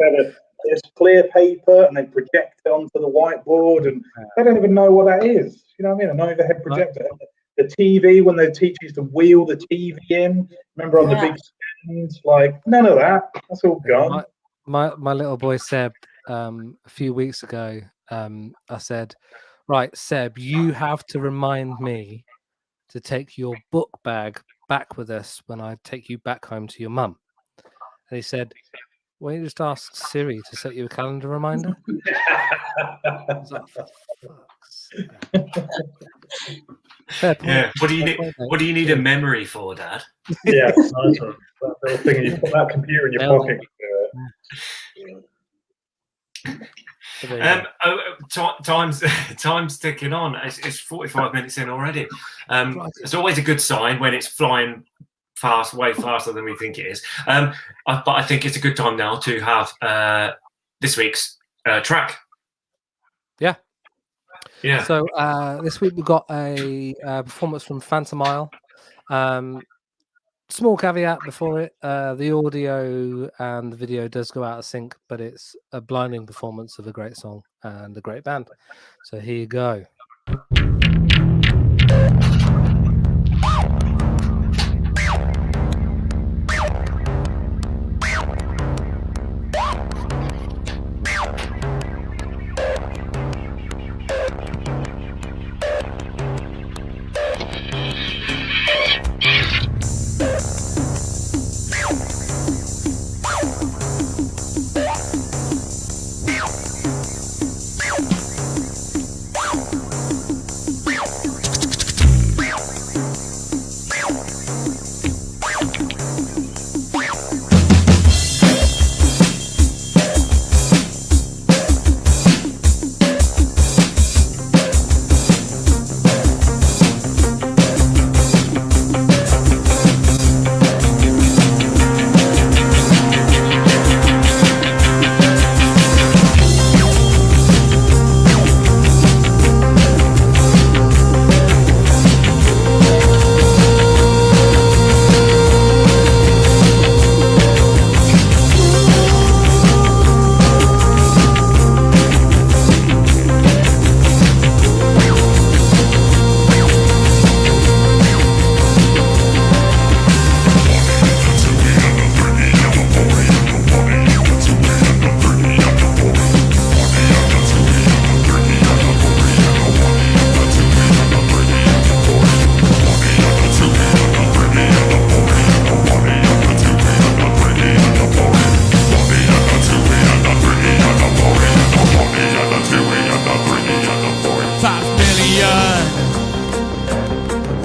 had this clear paper and they project it onto the whiteboard, and they don't even know what that is. You know what I mean? An overhead projector. The TV, when they teach you to wheel the TV in, remember on the big screens? Like, none of that. That's all gone. My little boy Seb, a few weeks ago, I said, "Right, Seb, you have to remind me to take your book bag back with us when I take you back home to your mum." And he said, "Why don't you just ask Siri to set you a calendar reminder?" I was like, "For fuck's sake." Fair point. Yeah. What do you need a memory for, Dad? Yeah, nice one. That little thing, you put that computer in your pocket. Time's ticking on. It's 45 minutes in already. It's always a good sign when it's flying fast, way faster than we think it is. But I think it's a good time now to have this week's track. Yeah. So this week we've got a performance from Phantom Isle. Small caveat before it: the audio and the video does go out of sync, but it's a blinding performance of a great song and a great band. So here you go.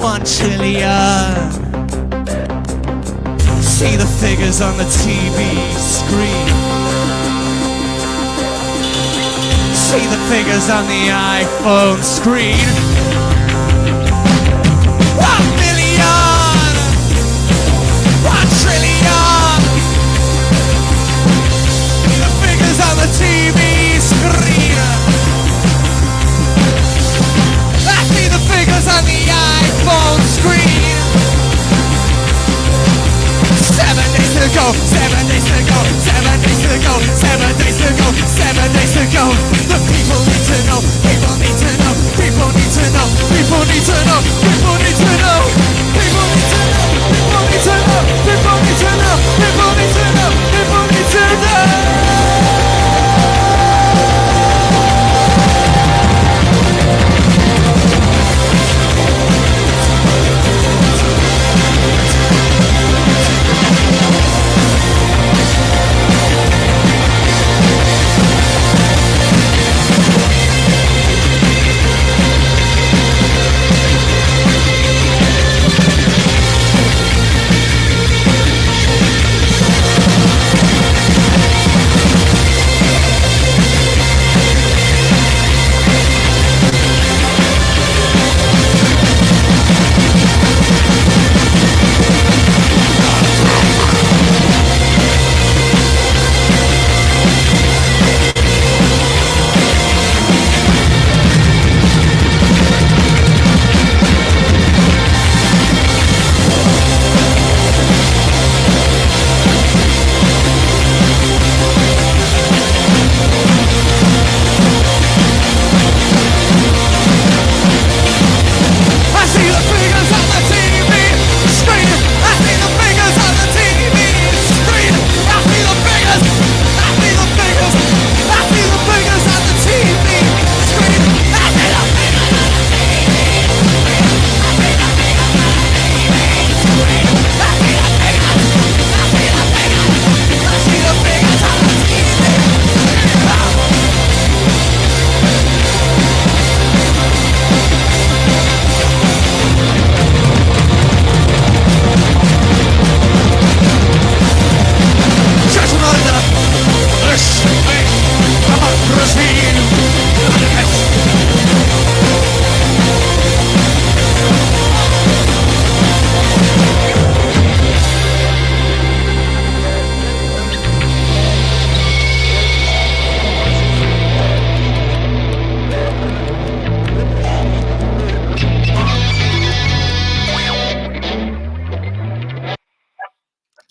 1 trillion. See the figures on the TV screen. See the figures on the iPhone screen. 1 million, 1 trillion. See the figures on the TV screen. I see the figures on the iPhone screen. 7 days to go, 7 days to go, 7 days to go, 7 days to go, 7 days to go. The people need to know, people need to know, people need to know, people need to know, people need to know, people need to know, people need to know, people need to know, people need to know, people need to know.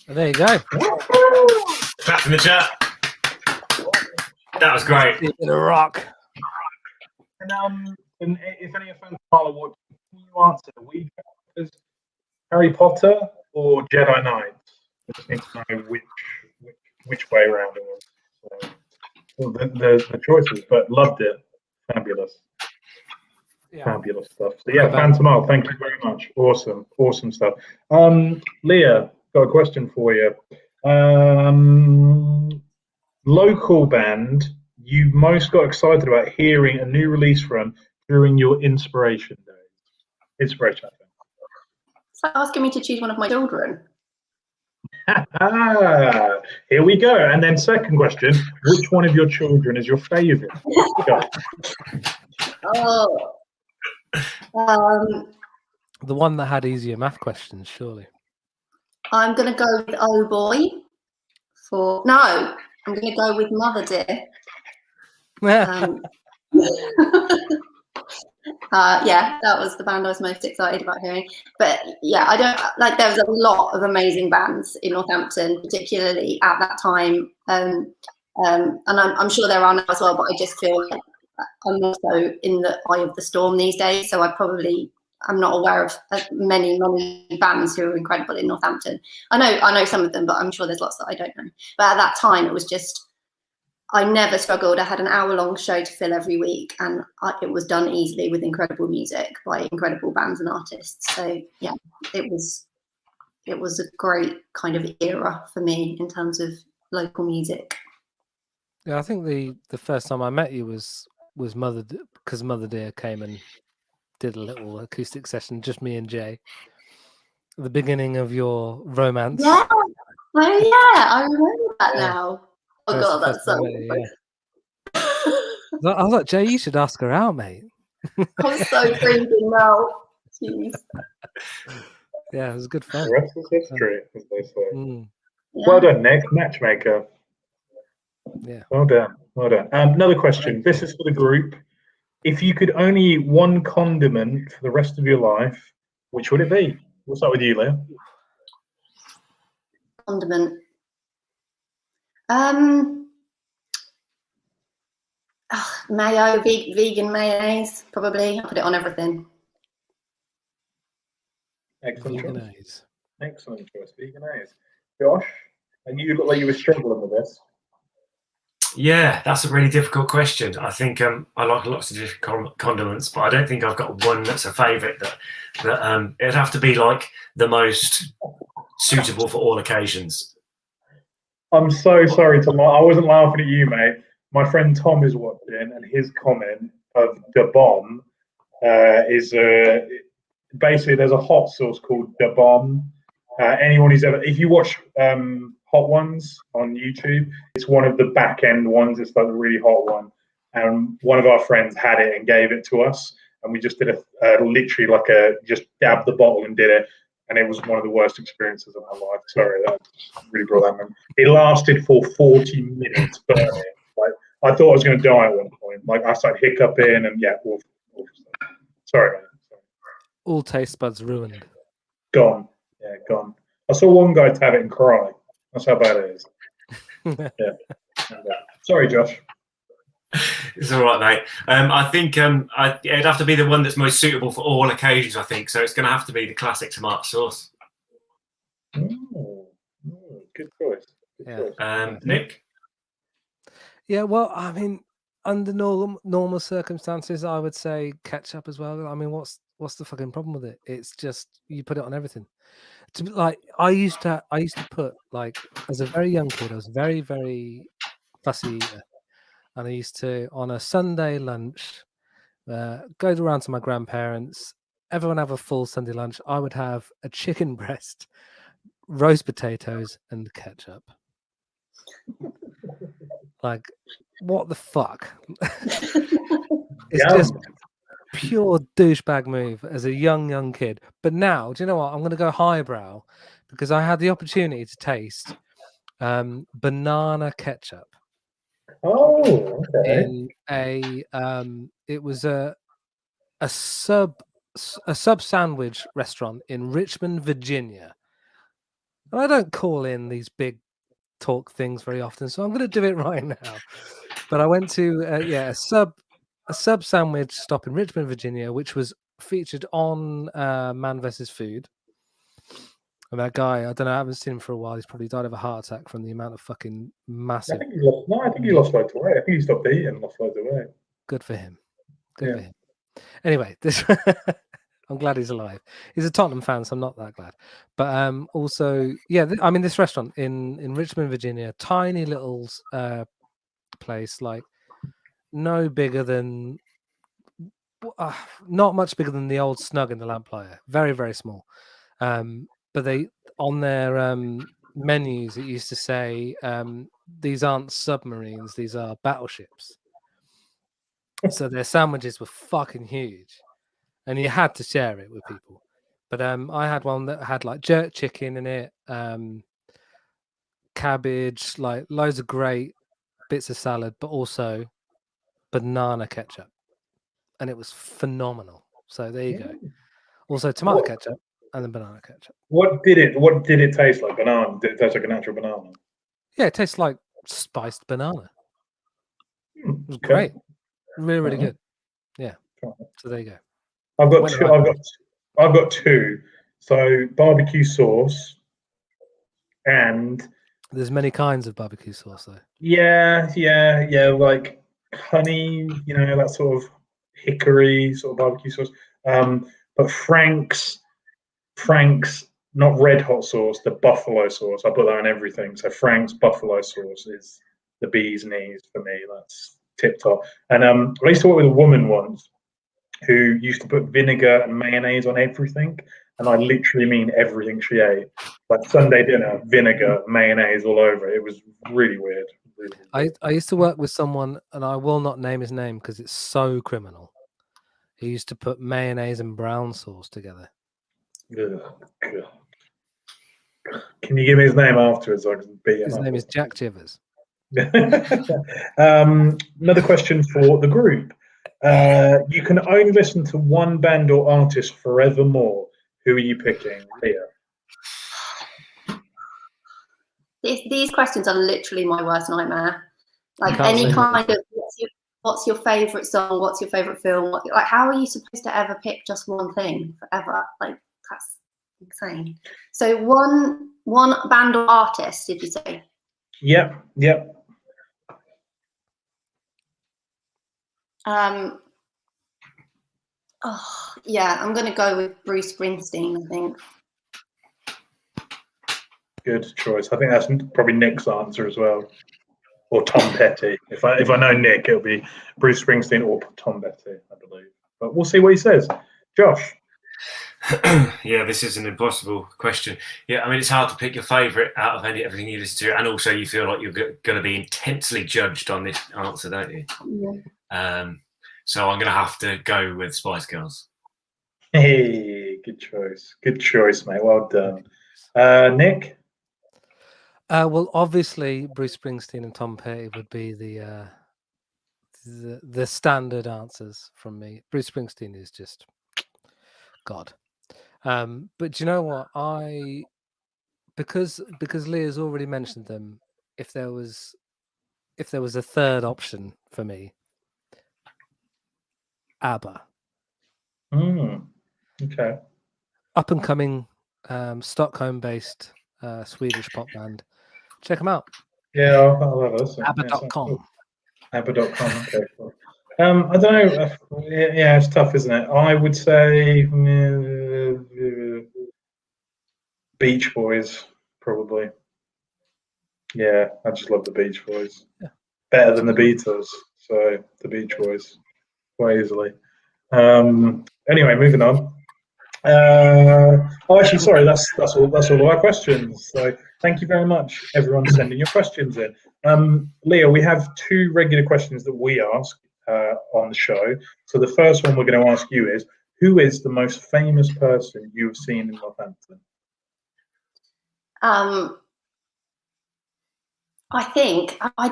There you go. Clap in the chat. That was great. In a rock. And if any of fans are watching, can you answer? We as Harry Potter or Jedi Knights? I just need to know which way around it was. So, the choices, but loved it. Fabulous. Yeah. Fabulous stuff. So yeah, Phantom, thank you very much. Awesome stuff. Leah, got a question for you. Local band you most got excited about hearing a new release from during your inspiration days? Inspiration, I think. So asking me to choose one of my children. Here we go. And then second question, which one of your children is your favourite? Oh. The one that had easier math questions, surely. I'm going to go with Oh Boy. I'm going to go with Mother Dear. Yeah, that was the band I was most excited about hearing. But yeah, I don't like. There was a lot of amazing bands in Northampton, particularly at that time, and I'm sure there are now as well. But I just feel like I'm also in the eye of the storm these days, so I'm not aware of many bands who are incredible in Northampton. I know some of them, but I'm sure there's lots that I don't know. But at that time, it was just. I never struggled. I had an hour-long show to fill every week, and it was done easily with incredible music by incredible bands and artists. So yeah, it was a great kind of era for me in terms of local music. Yeah, I think the first time I met you was Mother, because Mother Dear came and did a little acoustic session, just me and Jay. The beginning of your romance. Yeah. Oh yeah, I remember that Yeah. now. Oh That's god, the that's first so time I met you, awkward. I was like, Jay, you should ask her out, mate. I'm so cringy now. Jeez. Yeah, it was good fun. The rest is history, as they say. Mm, Yeah. Well done, Nick, matchmaker. yeah. Well done. Well done. Another question. This is for the group. If you could only eat one condiment for the rest of your life, which would it be? We'll start with you, Lea. Condiment. Mayo, vegan mayonnaise, probably. I put it on everything. Excellent choice. Veganese. Excellent choice. Veganese. Josh, and you look like you were struggling with this. Yeah, that's a really difficult question. I think I like lots of different condiments, but I don't think I've got one that's a favourite. That it'd have to be like the most suitable for all occasions. I'm so sorry, Tom. I wasn't laughing at you, mate. My friend Tom is watching, and his comment of the bomb is basically there's a hot sauce called the bomb. Anyone who's ever, if you watch Hot Ones on YouTube, it's one of the back end ones. It's like the really hot one, and one of our friends had it and gave it to us, and we just did literally like just dabbed the bottle and did it, and it was one of the worst experiences of my life. Sorry, that really brought that in. It lasted for 40 minutes burning. Like I thought I was going to die at one point. Like I started hiccuping and yeah, awful stuff. Sorry, man. Sorry. All taste buds ruined. Gone. Yeah, gone. I saw one guy have it and cry. That's how bad it is. Yeah. Sorry, Josh. It's all right, mate. I think it'd have to be the one that's most suitable for all occasions, I think. So it's going to have to be the classic tomato sauce. Good choice. Good choice. Nick? Yeah, well, I mean, under normal circumstances, I would say ketchup as well. I mean, what's the fucking problem with it? It's just you put it on everything. To be like, I used to put, like, as a very young kid, I was very, very fussy eater, and I used to, on a Sunday lunch, go around to my grandparents. Everyone have a full Sunday lunch. I would have a chicken breast, roast potatoes, and ketchup. Like, what the fuck? It's just pure douchebag move as a young kid. But now, do you know what? I'm going to go highbrow because I had the opportunity to taste banana ketchup. Oh, okay. In it was a sub sandwich restaurant in Richmond, Virginia. And I don't call in these big talk things very often, so I'm going to do it right now. But I went to a sub sandwich stop in Richmond, Virginia, which was featured on Man vs. Food. And that guy, I don't know, I haven't seen him for a while. He's probably died of a heart attack from the amount of fucking massive. I think he lost loads of weight. I think he stopped eating and lost loads of weight. Good for him. Good for him. Anyway, this I'm glad he's alive. He's a Tottenham fan, so I'm not that glad. But also, yeah, I mean, this restaurant in Richmond, Virginia, tiny little place, like no bigger than, not much bigger than the old Snug in the Lamplighter. Very, very small. But they, on their menus, it used to say, these aren't submarines, these are battleships. So their sandwiches were fucking huge. And you had to share it with people. But I had one that had like jerk chicken in it, cabbage, like loads of great bits of salad, but also banana ketchup. And it was phenomenal. So there you go. Also tomato ketchup and then banana ketchup. What did it taste like? Banana? Did it taste like a natural banana? Yeah, it tastes like spiced banana. It was Okay. great. Really, really good. Yeah. So there you go. I've got two. So barbecue sauce and there's many kinds of barbecue sauce though. Yeah, like honey, that sort of hickory sort of barbecue sauce. But Frank's not red hot sauce, the buffalo sauce. I put that on everything. So Frank's buffalo sauce is the bee's knees for me. That's tip top. And I used to work with a woman once who used to put vinegar and mayonnaise on everything, and I literally mean everything she ate. Like Sunday dinner, vinegar, mayonnaise all over. It was really weird. Really weird. I used to work with someone, and I will not name his name because it's so criminal. He used to put mayonnaise and brown sauce together. Ugh, God. Can you give me his name afterwards so I can beat him His up? name is Jack Chivers. Another question for the group. You can only listen to one band or artist forevermore. Who are you picking, Leah? These questions are literally my worst nightmare. Like Can't any live kind of what's your favorite song? What's your favorite film? Like how are you supposed to ever pick just one thing forever? Like that's insane. So one band or artist, did you say? Yep. Oh yeah, I'm gonna go with Bruce Springsteen, I think. Good choice. I think that's probably Nick's answer as well, or Tom Petty. If I know Nick, it'll be Bruce Springsteen or Tom Petty, I believe. But we'll see what he says. Josh. Yeah, this is an impossible question. Yeah, I mean, it's hard to pick your favourite out of everything you listen to, and also you feel like you're going to be intensely judged on this answer, don't you? Yeah. So I'm going to have to go with Spice Girls. Hey, good choice. Good choice, mate. Well done. Nick? Well, obviously, Bruce Springsteen and Tom Petty would be the standard answers from me. Bruce Springsteen is just God. But do you know what? Because Leah's already mentioned them, if there was a third option for me, ABBA. Okay. Up and coming, Stockholm-based Swedish pop band. Check them out. Yeah, I'll have a listen. ABBA.com. ABBA.com. Okay. Cool. I don't know. Yeah, it's tough, isn't it? I would say Beach Boys, probably. Yeah, I just love the Beach Boys. Yeah. Better than the Beatles, so the Beach Boys, quite easily. Anyway, moving on. Actually, sorry, that's all of our questions. So thank you very much, everyone, for sending your questions in. Leah, we have 2 regular questions that we ask on the show. So the first one we're going to ask you is, who is the most famous person you've seen in Northampton? I think I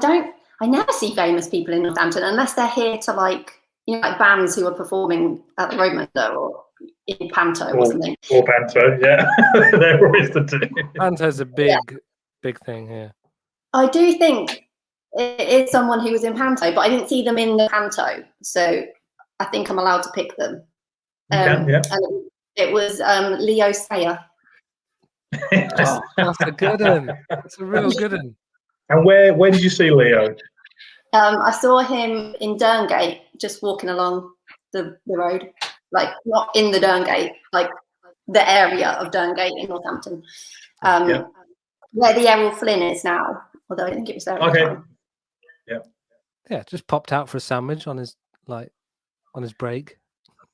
never see famous people in Northampton unless they're here to like bands who are performing at the Roadmaster or in Panto or something. Or Panto, yeah. They're always the 2. Panto's a big thing here. I do think it is someone who was in Panto, but I didn't see them in the Panto, so I think I'm allowed to pick them. Yeah. And it was Leo Sayer. Oh, that's a good one. That's a real good one. And where did you see Leo? I saw him in Derngate, just walking along the road, like not in the Derngate, like the area of Derngate in Northampton, where the Errol Flynn is now. Although I don't think it was there. Okay. Yeah, just popped out for a sandwich on his break.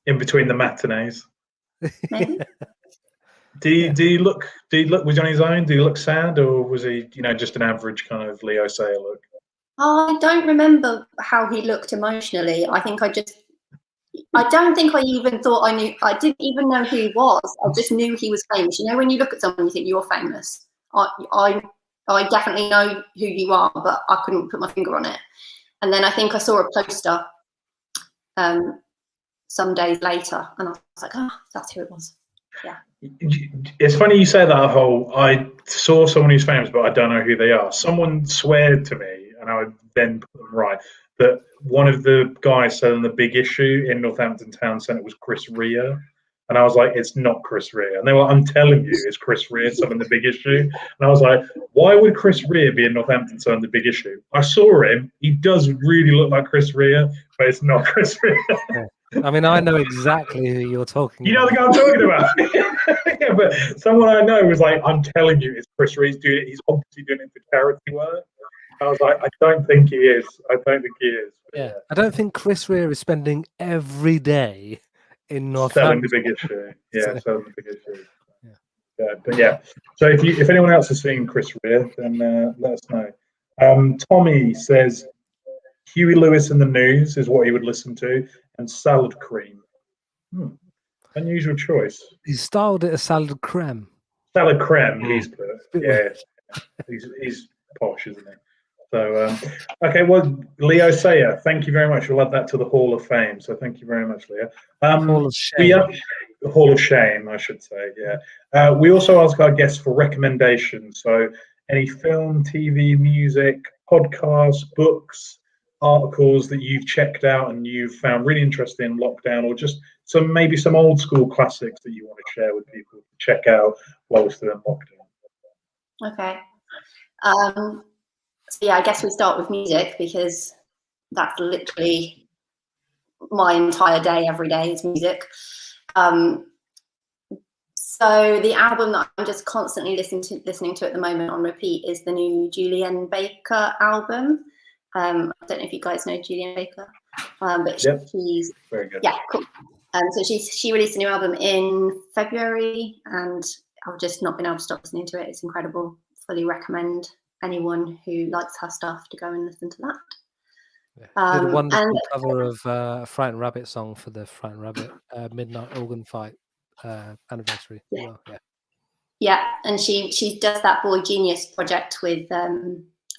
In between the matinees. Maybe. Do you look? Was he on his own? Do you look sad, or was he, just an average kind of Leo Sayer look? I don't remember how he looked emotionally. I don't think I even thought I knew. I didn't even know who he was. I just knew he was famous. When you look at someone, you think you're famous. I definitely know who you are, but I couldn't put my finger on it. And then I think I saw a poster some days later, and I was like, oh, that's who it was. Yeah. It's funny you say that I saw someone who's famous, but I don't know who they are. Someone sweared to me, and I would then put them right, that one of the guys selling the Big Issue in Northampton Town Centre was Chris Rea. And I was like, it's not Chris Rea. And they were like, I'm telling you, it's Chris Rea selling the Big Issue. And I was like, why would Chris Rea be in Northampton selling the Big Issue? I saw him. He does really look like Chris Rea, but it's not Chris Rea. I mean, I know exactly who you're talking about. You know the guy I'm talking about? Yeah, but someone I know was like, I'm telling you, it's Chris Rea. He's obviously doing it for charity work. I was like, I don't think he is. I don't think he is. Yeah, I don't think Chris Rea is spending every day in Selling Northampton. the big issue. Yeah, selling the big issue. Yeah. But yeah. So if anyone else has seen Chris Rea, then let us know. Tommy says Huey Lewis in the News is what he would listen to, and Salad Cream. Unusual choice. He styled it a salad creme. Salad creme, he's put. Bit Yeah, he's posh, isn't he? So, okay, well, Leo Sayer, thank you very much. We'll add that to the Hall of Fame. So, thank you very much, Leo. Hall of Shame. Hall of Shame, I should say. Yeah. We also ask our guests for recommendations. So, any film, TV, music, podcasts, books, articles that you've checked out and you've found really interesting in lockdown, or just maybe some old school classics that you want to share with people to check out while we're still in lockdown. Okay. So yeah, I guess we start with music because that's literally my entire day. Every day is music. So the album that I'm just constantly listening to at the moment on repeat is the new Julian Baker album. I don't know if you guys know Julian Baker, but she's very good. Yeah, cool. So she released a new album in February, and I've just not been able to stop listening to it. It's incredible. Fully recommend anyone who likes her stuff to go and listen to that. Yeah. Did a wonderful cover of a Frightened Rabbit song for the Frightened Rabbit Midnight Organ Fight anniversary. Yeah. Well, yeah. Yeah, and she does that Boy Genius project with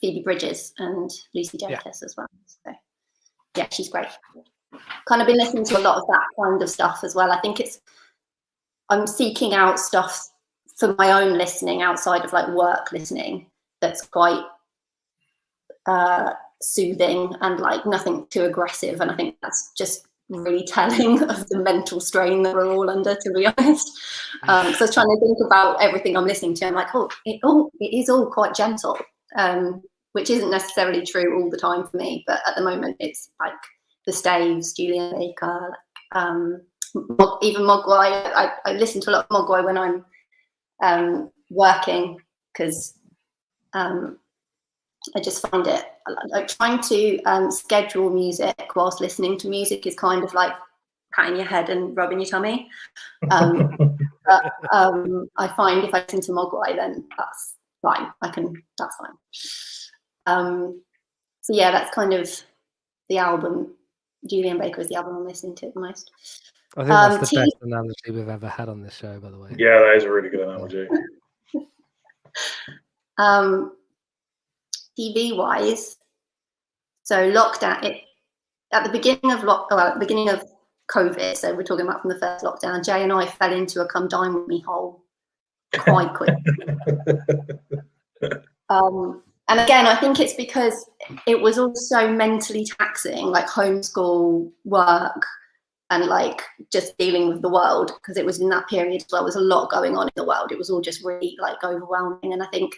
Phoebe Bridgers and Lucy Dacus as well. So yeah, she's great. Kind of been listening to a lot of that kind of stuff as well. I think I'm seeking out stuff for my own listening outside of like work listening that's quite soothing and like nothing too aggressive. And I think that's just really telling of the mental strain that we're all under, to be honest. So I was trying to think about everything I'm listening to. I'm like, it is all quite gentle, which isn't necessarily true all the time for me. But at the moment, it's like the Staves, Julian Baker, even Mogwai. I listen to a lot of Mogwai when I'm working because I just find it like trying to schedule music whilst listening to music is kind of like patting your head and rubbing your tummy. But I find if I listen to Mogwai, then that's fine. That's fine. So yeah, that's kind of the album. Julian Baker is the album I'm listening to the most. I think that's the best analogy we've ever had on this show, by the way. Yeah, that is a really good analogy. TV wise, so lockdown. At the beginning of COVID, so we're talking about from the first lockdown. Jay and I fell into a "come dine with me" hole quite quick. And again, I think it's because it was also mentally taxing, like homeschool, work, and like just dealing with the world, because it was in that period as well. There was a lot going on in the world. It was all just really like overwhelming. And I think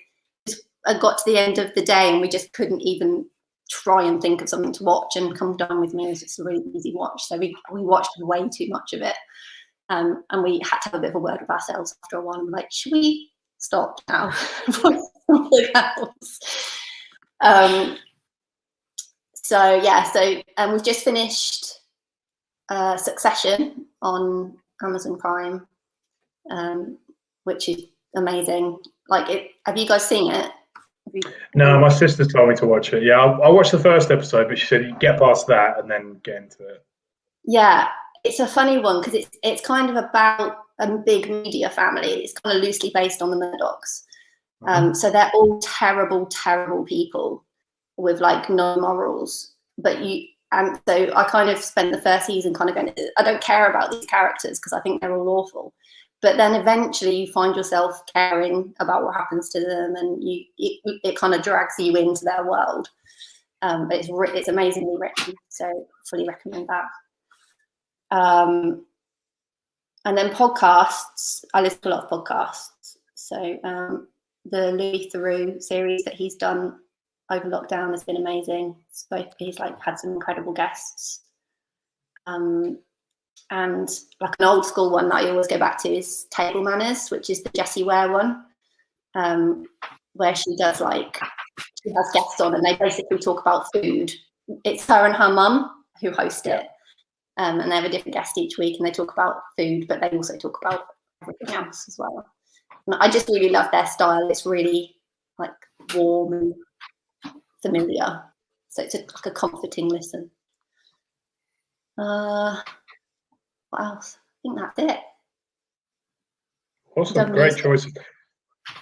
I got to the end of the day and we just couldn't even try and think of something to watch, and Come Dine With Me was just a really easy watch. So we watched way too much of it. And we had to have a bit of a word with ourselves after a while. And we're like, should we stop now? Something else. So we've just finished Succession on Amazon Prime, which is amazing. Have you guys seen it? No, my sister told me to watch it. Yeah, I watched the first episode, but she said you get past that and then get into it. Yeah, it's a funny one because it's kind of about a big media family. It's kind of loosely based on the Murdochs. So they're all terrible, terrible people with like no morals. So I kind of spent the first season kind of going, I don't care about these characters because I think they're all awful. But then eventually you find yourself caring about what happens to them, and it kind of drags you into their world. But it's amazingly written, so fully recommend that. And then podcasts, I listen to a lot of podcasts. So the Louis Theroux series that he's done over lockdown has been amazing. He's like had some incredible guests. And like an old school one that I always go back to is Table Manners, which is the Jessie Ware one, where she does like she has guests on, and they basically talk about food. It's her and her mum who host it, and they have a different guest each week, and they talk about food, but they also talk about everything else as well. And I just really love their style. It's really like warm and familiar, so it's like a comforting listen. What else? I think that's it. Awesome, great choices.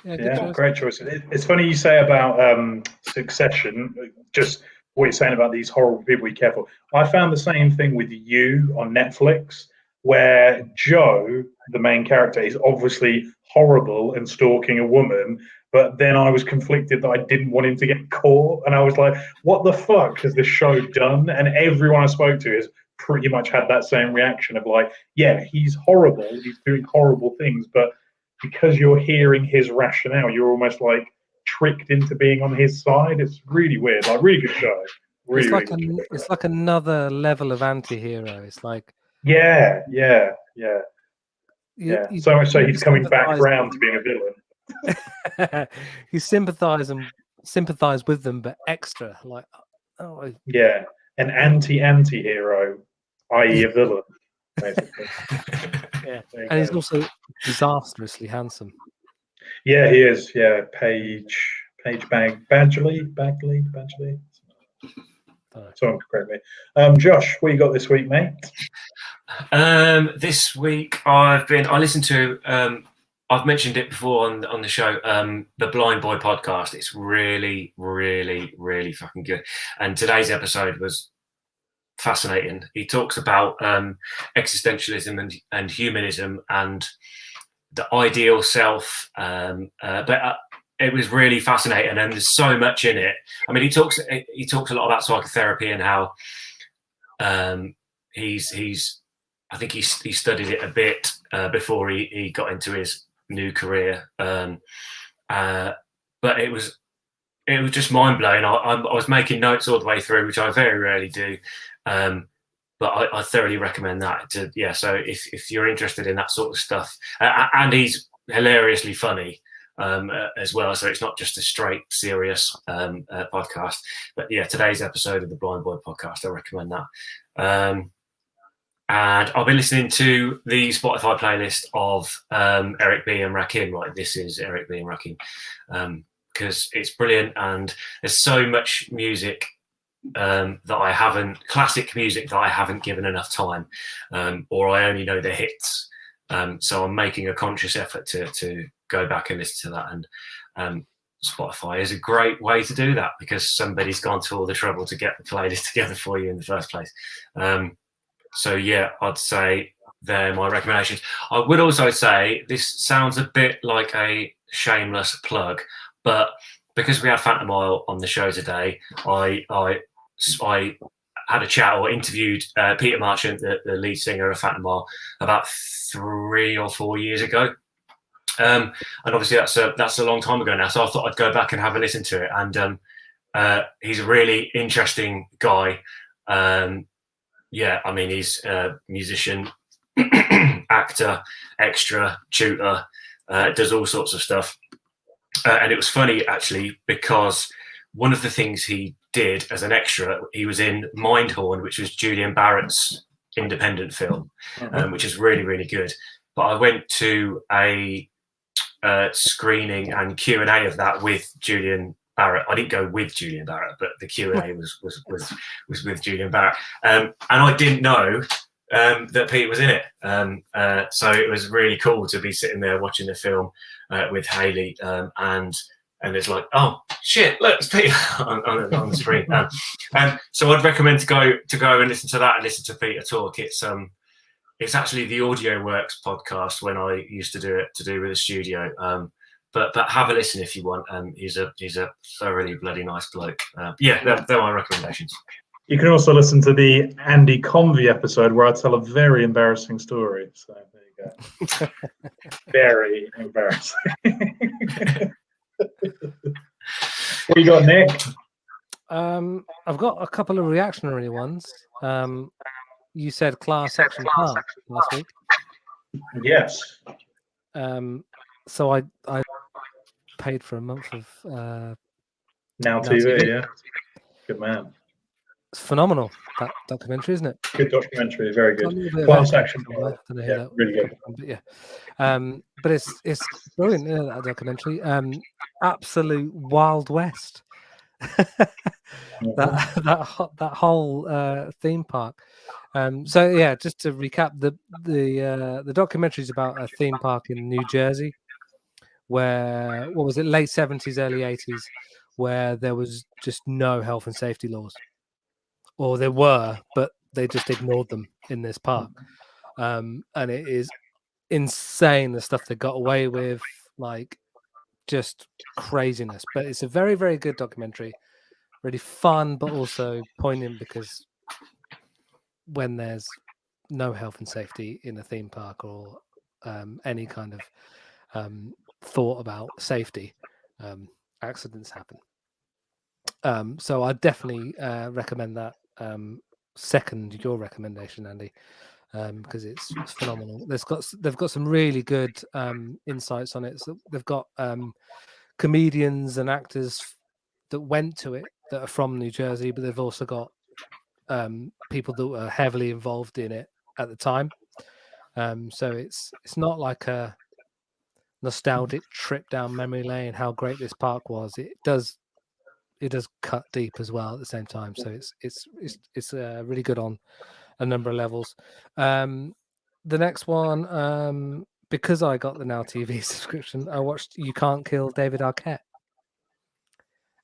Yeah, Great choices. It's funny you say about Succession, just what you're saying about these horrible people, be careful. I found the same thing with You on Netflix, where Joe, the main character, is obviously horrible and stalking a woman, but then I was conflicted that I didn't want him to get caught, and I was like, what the fuck has this show done? And everyone I spoke to has pretty much had that same reaction of like, yeah, he's horrible, he's doing horrible things, but because you're hearing his rationale, you're almost like tricked into being on his side. It's really weird. Like, really good show. Really, it's like another level of anti-hero. It's like yeah. So much so he's coming back sympathise round to being a villain. You sympathize with them, but extra. Like, oh Yeah, an anti-hero, i.e. a villain, basically. yeah, and he's also disastrously handsome. Yeah, he is. Yeah, Page Badgley. Someone correct me. Josh, what you got this week, mate? This week I listened to I've mentioned it before on the show, the Blind Boy podcast. It's really, really, really fucking good. And today's episode was fascinating. He talks about existentialism and humanism and the ideal self, but it was really fascinating, and there's so much in it. I mean, he talks a lot about psychotherapy and how I think he studied it a bit before he got into his new career, but it was just mind blowing. I was making notes all the way through, which I very rarely do. But I thoroughly recommend that. So if you're interested in that sort of stuff, and he's hilariously funny as well, so it's not just a straight serious podcast. But yeah, today's episode of the Blind Boy podcast, I recommend that. And I've been listening to the Spotify playlist of Eric B and Rakim. Right, this is Eric B and Rakim, because it's brilliant, and there's so much music classic music that I haven't given enough time, or I only know the hits. So I'm making a conscious effort to go back and listen to that. And Spotify is a great way to do that because somebody's gone to all the trouble to get the playlist together for you in the first place. So yeah, I'd say they're my recommendations. I would also say this sounds a bit like a shameless plug, but because we had Phantom Oil on the show today, I had a chat or interviewed Peter Marchant, the lead singer of Phantom Oil, about 3 or 4 years ago. And obviously that's a long time ago now, so I thought I'd go back and have a listen to it. And he's a really interesting guy. I mean, he's a musician, actor, extra, tutor, does all sorts of stuff. And it was funny, actually, because one of the things he did as an extra, he was in Mindhorn, which was Julian Barrett's independent film, which is really, really good. But I went to a screening and Q&A of that with Julian Barrett. I didn't go with Julian Barrett, but the Q&A was with Julian Barrett. And I didn't know that Pete was in it. So it was really cool to be sitting there watching the film with Hayley, and it's like, oh shit, look, it's Peter on the screen. So I'd recommend to go and listen to that and listen to Peter talk. It's actually the Audio Works podcast when I used to do it to do with a studio. But have a listen if you want. He's a thoroughly bloody nice bloke. They're my recommendations. You can also listen to the Andy Convey episode where I tell a very embarrassing story. So there you go. Very embarrassing. What you got, Nick? I've got a couple of reactionary ones. You said Class Action Park last week. Yes. So I paid for a month of Now Now TV, TV. yeah. Good man. It's phenomenal, that documentary, isn't it? Good documentary, very Got a good. little bit of Class echo action. somewhere. I don't know who Yeah, that really good. come from, but yeah. But it's brilliant, that documentary. Absolute Wild West. that whole theme park. So yeah, just to recap, the documentary is about a theme park in New Jersey, where what was it, late 70s, early 80s, where there was just no health and safety laws, or there were, but they just ignored them in this park. And it is insane the stuff they got away with, like just craziness. But it's a very, very good documentary, really fun, but also poignant, because when there's no health and safety in a theme park, or any kind of thought about safety, accidents happen. So I definitely recommend that. Second your recommendation, Andy, because it's phenomenal. They've got some really good insights on it. So they've got comedians and actors that went to it that are from New Jersey, but they've also got people that were heavily involved in it at the time. So it's not like a nostalgic trip down memory lane, how great this park was. It does cut deep as well at the same time. So it's really good on a number of levels. The next one, because I got the Now TV subscription, I watched You Can't Kill David Arquette,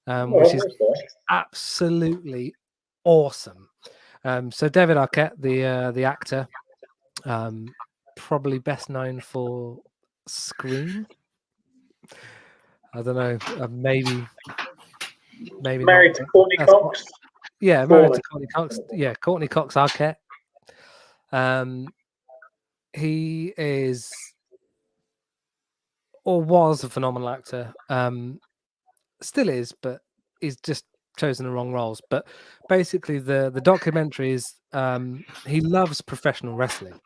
which is absolutely awesome. So David Arquette, the actor, probably best known for Scream. I don't know, maybe Married not, to but Courtney that's Cox. yeah, married to Courtney Cox. Yeah, Courtney Cox Arquette. He is, or was, a phenomenal actor. Still is, but he's just chosen the wrong roles. But basically, the documentary is he loves professional wrestling.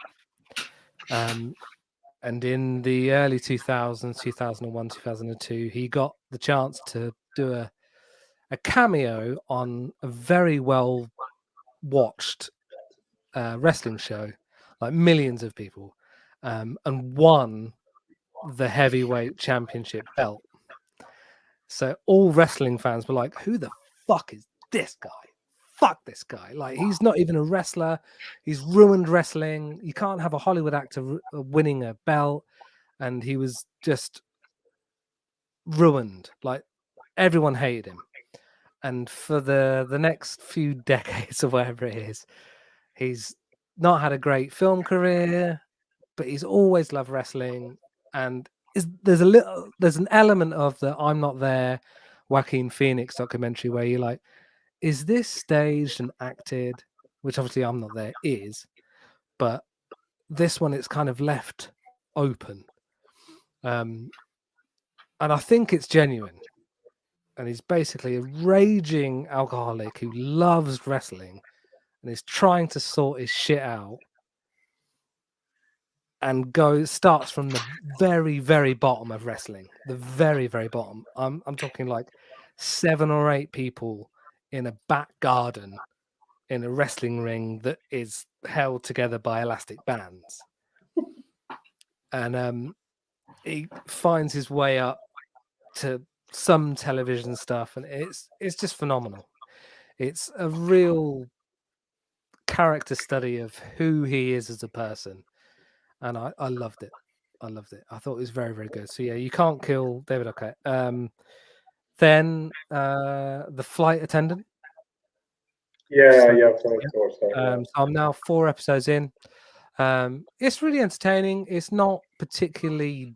And in the early 2000s, 2001, 2002, he got the chance to do a cameo on a very well watched wrestling show, like millions of people, and won the heavyweight championship belt. So all wrestling fans were like, who the fuck is this guy? Fuck this guy. Like, he's not even a wrestler. He's ruined wrestling. You can't have a Hollywood actor winning a belt. And he was just ruined. Like, everyone hated him. And for the next few decades or whatever it is, he's not had a great film career, but he's always loved wrestling. And there's an element of the I'm Not There Joaquin Phoenix documentary where you're like, is this staged and acted? Which obviously I'm Not There is, but this one, it's kind of left open. And I think it's genuine. And he's basically a raging alcoholic who loves wrestling and is trying to sort his shit out, and starts from the very, very bottom of wrestling. The very, very bottom. I'm talking like 7 or 8 people in a back garden in a wrestling ring that is held together by elastic bands. And he finds his way up to some television stuff, and it's just phenomenal. It's a real character study of who he is as a person, and I loved it. I thought it was very, very good. So yeah, You Can't Kill David Arquette. Then The Flight Attendant. Yeah. So I'm now 4 episodes in. It's really entertaining. It's not particularly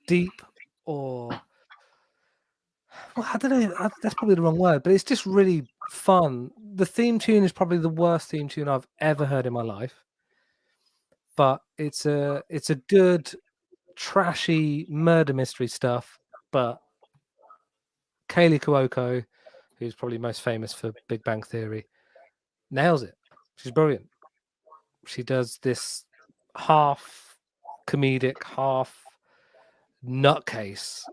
deep, or well, I don't know. That's probably the wrong word, but it's just really fun. The theme tune is probably the worst theme tune I've ever heard in my life, but it's a good, trashy murder mystery stuff. But Kaylee Cuoco, who's probably most famous for Big Bang Theory, nails it. She's brilliant. She does this half comedic, half nutcase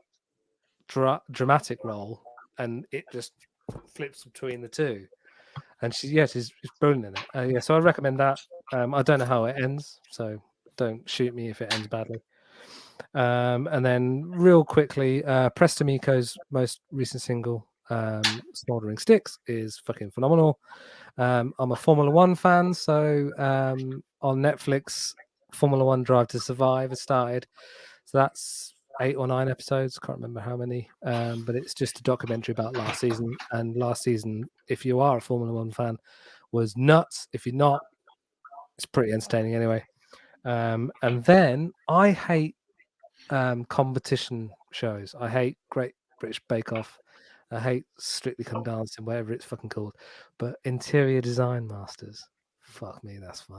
dramatic role, and it just flips between the two. And she's brilliant in it. Yeah, so I recommend that. I don't know how it ends, so don't shoot me if it ends badly. And then real quickly, Preston Miko's most recent single, Smoldering Sticks, is fucking phenomenal. I'm a Formula One fan, so on Netflix, Formula One Drive to Survive has started. So that's 8 or 9 episodes, can't remember how many, but it's just a documentary about last season. And last season, if you are a Formula One fan, was nuts. If you're not, it's pretty entertaining anyway. And then I hate competition shows. I hate Great British Bake Off. I hate Strictly Come Dancing, whatever it's fucking called. But Interior Design Masters, fuck me, that's fun.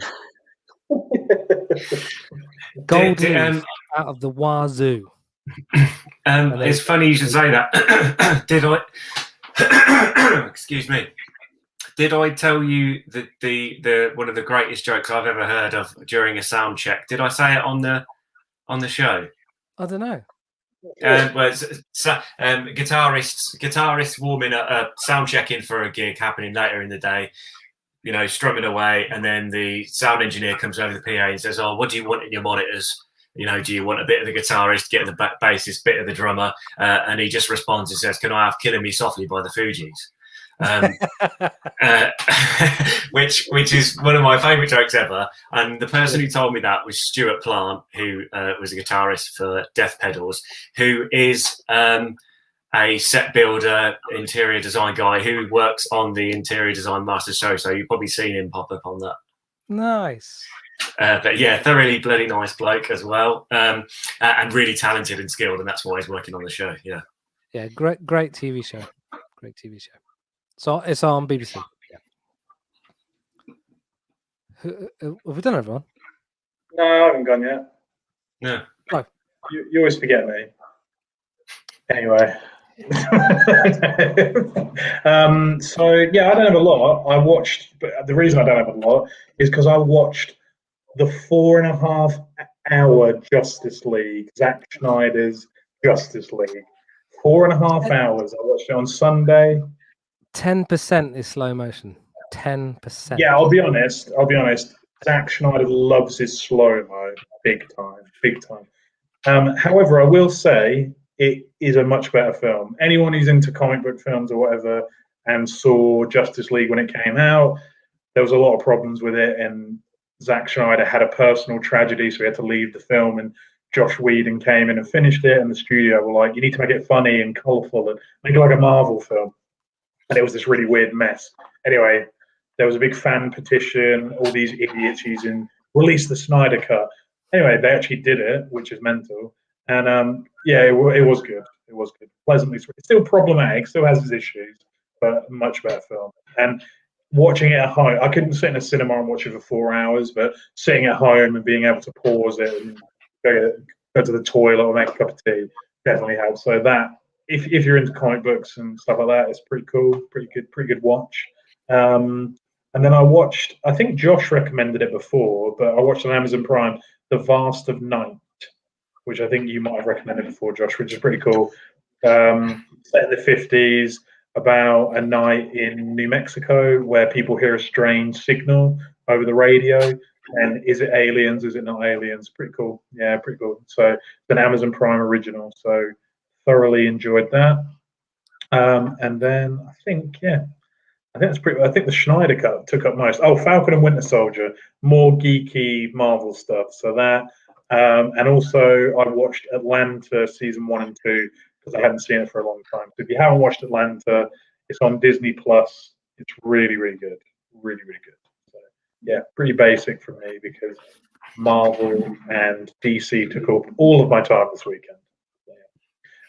Gold leaf out of the wazoo. It's funny you should say that. Did I? Excuse me. Did I tell you that the one of the greatest jokes I've ever heard of during a sound check? Did I say it on the show? I don't know. Well, guitarists warming up, sound checking for a gig happening later in the day, you know, strumming away, and then the sound engineer comes over the PA and says, "Oh, what do you want in your monitors? You know, do you want a bit of the guitarist, get the bassist, bit of the drummer?" And he just responds and says, "Can I have Killing Me Softly by the Fugees?" Which is one of my favourite jokes ever. And the person who told me that was Stuart Plant, who was a guitarist for Death Pedals, who is a set builder, interior design guy who works on the Interior Design Master show. So you've probably seen him pop up on that. Nice. But yeah, thoroughly bloody nice bloke as well, and really talented and skilled, and that's why he's working on the show. Yeah, great TV show. Great TV show. So it's on BBC. Yeah. Have we done everyone? No, I haven't gone yet. No. Oh. You always forget me. Anyway. So yeah, I don't have a lot. I watched, but the reason I don't have a lot is because I watched the 4.5 hour Justice League, Zack Snyder's Justice League. 4.5 hours. I watched it on Sunday. 10% is slow motion. 10%. Yeah, I'll be honest. Zack Snyder loves his slow-mo big time. However, I will say it is a much better film. Anyone who's into comic book films or whatever and saw Justice League when it came out, there was a lot of problems with it, and Zack Snyder had a personal tragedy, so he had to leave the film, and Josh Whedon came in and finished it, and the studio were like, you need to make it funny and colourful and make it like a Marvel film. And it was this really weird mess. Anyway, there was a big fan petition, all these idiots using, release the Snyder Cut. Anyway, they actually did it, which is mental. And yeah, it was good. It was good. Pleasantly sweet. It's still problematic, still has its issues, but a much better film. And watching it at home, I couldn't sit in a cinema and watch it for 4 hours, but sitting at home and being able to pause it and go to the toilet or make a cup of tea definitely helps. So that, if you're into comic books and stuff like that, it's pretty cool, pretty good watch. And then I watched, I think Josh recommended it before, but I watched on Amazon Prime, The Vast of Night, which I think you might have recommended before, Josh, which is pretty cool. Set in the 50s, about a night in New Mexico where people hear a strange signal over the radio. And is it aliens? Is it not aliens? Pretty cool. Yeah, pretty cool. So it's an Amazon Prime original. So thoroughly enjoyed that. And then I think that's pretty. I think the Schneider Cut took up most. Oh, Falcon and Winter Soldier, more geeky Marvel stuff. So that, and also I watched Atlanta season 1 and 2 because I hadn't seen it for a long time. So if you haven't watched Atlanta, it's on Disney Plus. It's really good, really good. So yeah, pretty basic for me because Marvel and DC took up all of my time this weekend.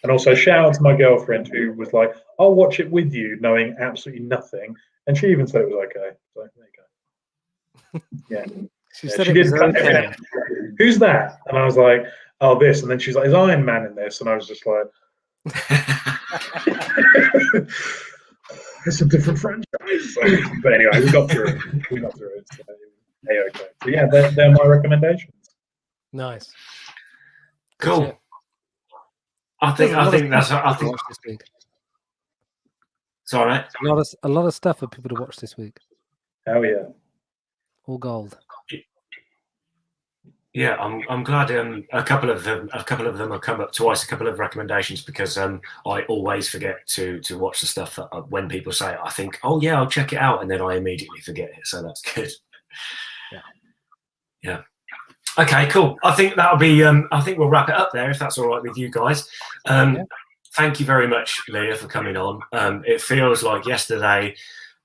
And also shout out to my girlfriend who was like, I'll watch it with you, knowing absolutely nothing. And she even said it was okay. So there you go. Yeah. She said it was okay. Who's that? And I was like, oh, this. And then she's like, is Iron Man in this? And I was just like, it's a different franchise. But anyway, we got through it. So, hey, okay. So yeah, they're my recommendations. Nice. Cool. I think that's. I think. Watch this week. Sorry, mate. A lot of stuff for people to watch this week. Hell yeah. All gold. Yeah, I'm glad a couple of them have come up twice. A couple of recommendations because I always forget to watch the stuff that when people say I think, oh yeah, I'll check it out, and then I immediately forget it. So that's good. Yeah. Okay, cool. I think that'll be. I think we'll wrap it up there if that's all right with you guys. Thank you very much, Leah, for coming on. It feels like yesterday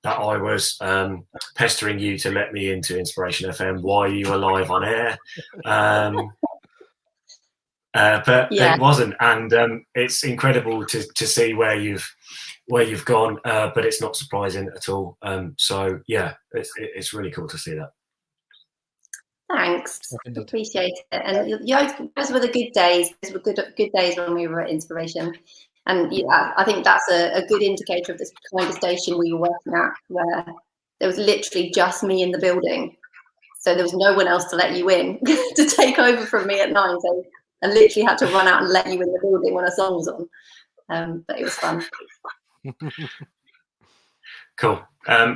that I was pestering you to let me into Inspiration FM while you were live on air. But it wasn't. And it's incredible to see where you've gone, but it's not surprising at all. So, yeah, it's really cool to see that. Thanks. Appreciate it. And those were the good days. Those were good days when we were at Inspiration. And yeah, I think that's a good indicator of this kind of station we were working at, where there was literally just me in the building. So there was no one else to let you in to take over from me at 9. So I literally had to run out and let you in the building when a song was on. But it was fun. Cool.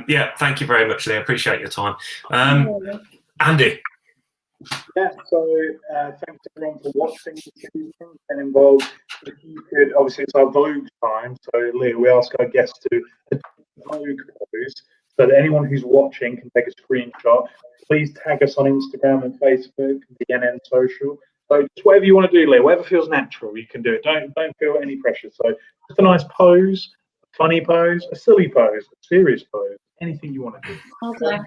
Yeah, thank you very much, Leah. Appreciate your time. Andy. Yeah, so thanks everyone for watching and involved. If you could, obviously it's our Vogue time, so Leah, we ask our guests to Vogue pose so that anyone who's watching can take a screenshot. Please tag us on Instagram and Facebook, the NN Social. So just whatever you want to do, Leah, whatever feels natural, you can do it. Don't feel any pressure. So just a nice pose, a funny pose, a silly pose, a serious pose, anything you want to do. Okay.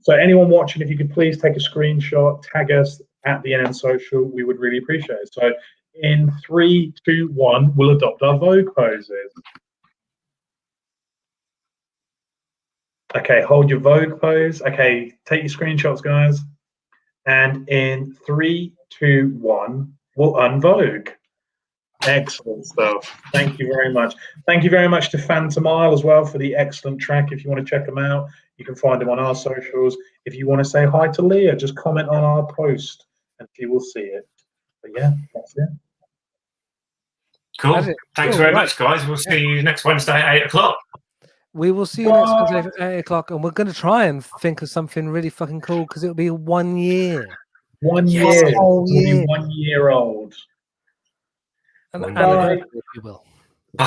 So anyone watching, if you could please take a screenshot, tag us at the NN Social, we would really appreciate it. So in 3, 2, 1, we'll adopt our Vogue poses. Okay, hold your Vogue pose. Okay, take your screenshots, guys. And in 3, 2, 1, we'll unvogue. Excellent stuff. Thank you very much. Thank you very much to Phantom Isle as well for the excellent track. If you want to check them out, you can find them on our socials. If you want to say hi to Leah, just comment on our post and she will see it. But yeah, that's it. Cool. Thanks very much, guys. We'll see you next Wednesday at 8 o'clock. We will see you next Wednesday at 8 o'clock, and we're going to try and think of something really fucking cool because it'll be 1 year. 1 year. Yes, whole year. 1 year old. An anniversary, if you will. Bye.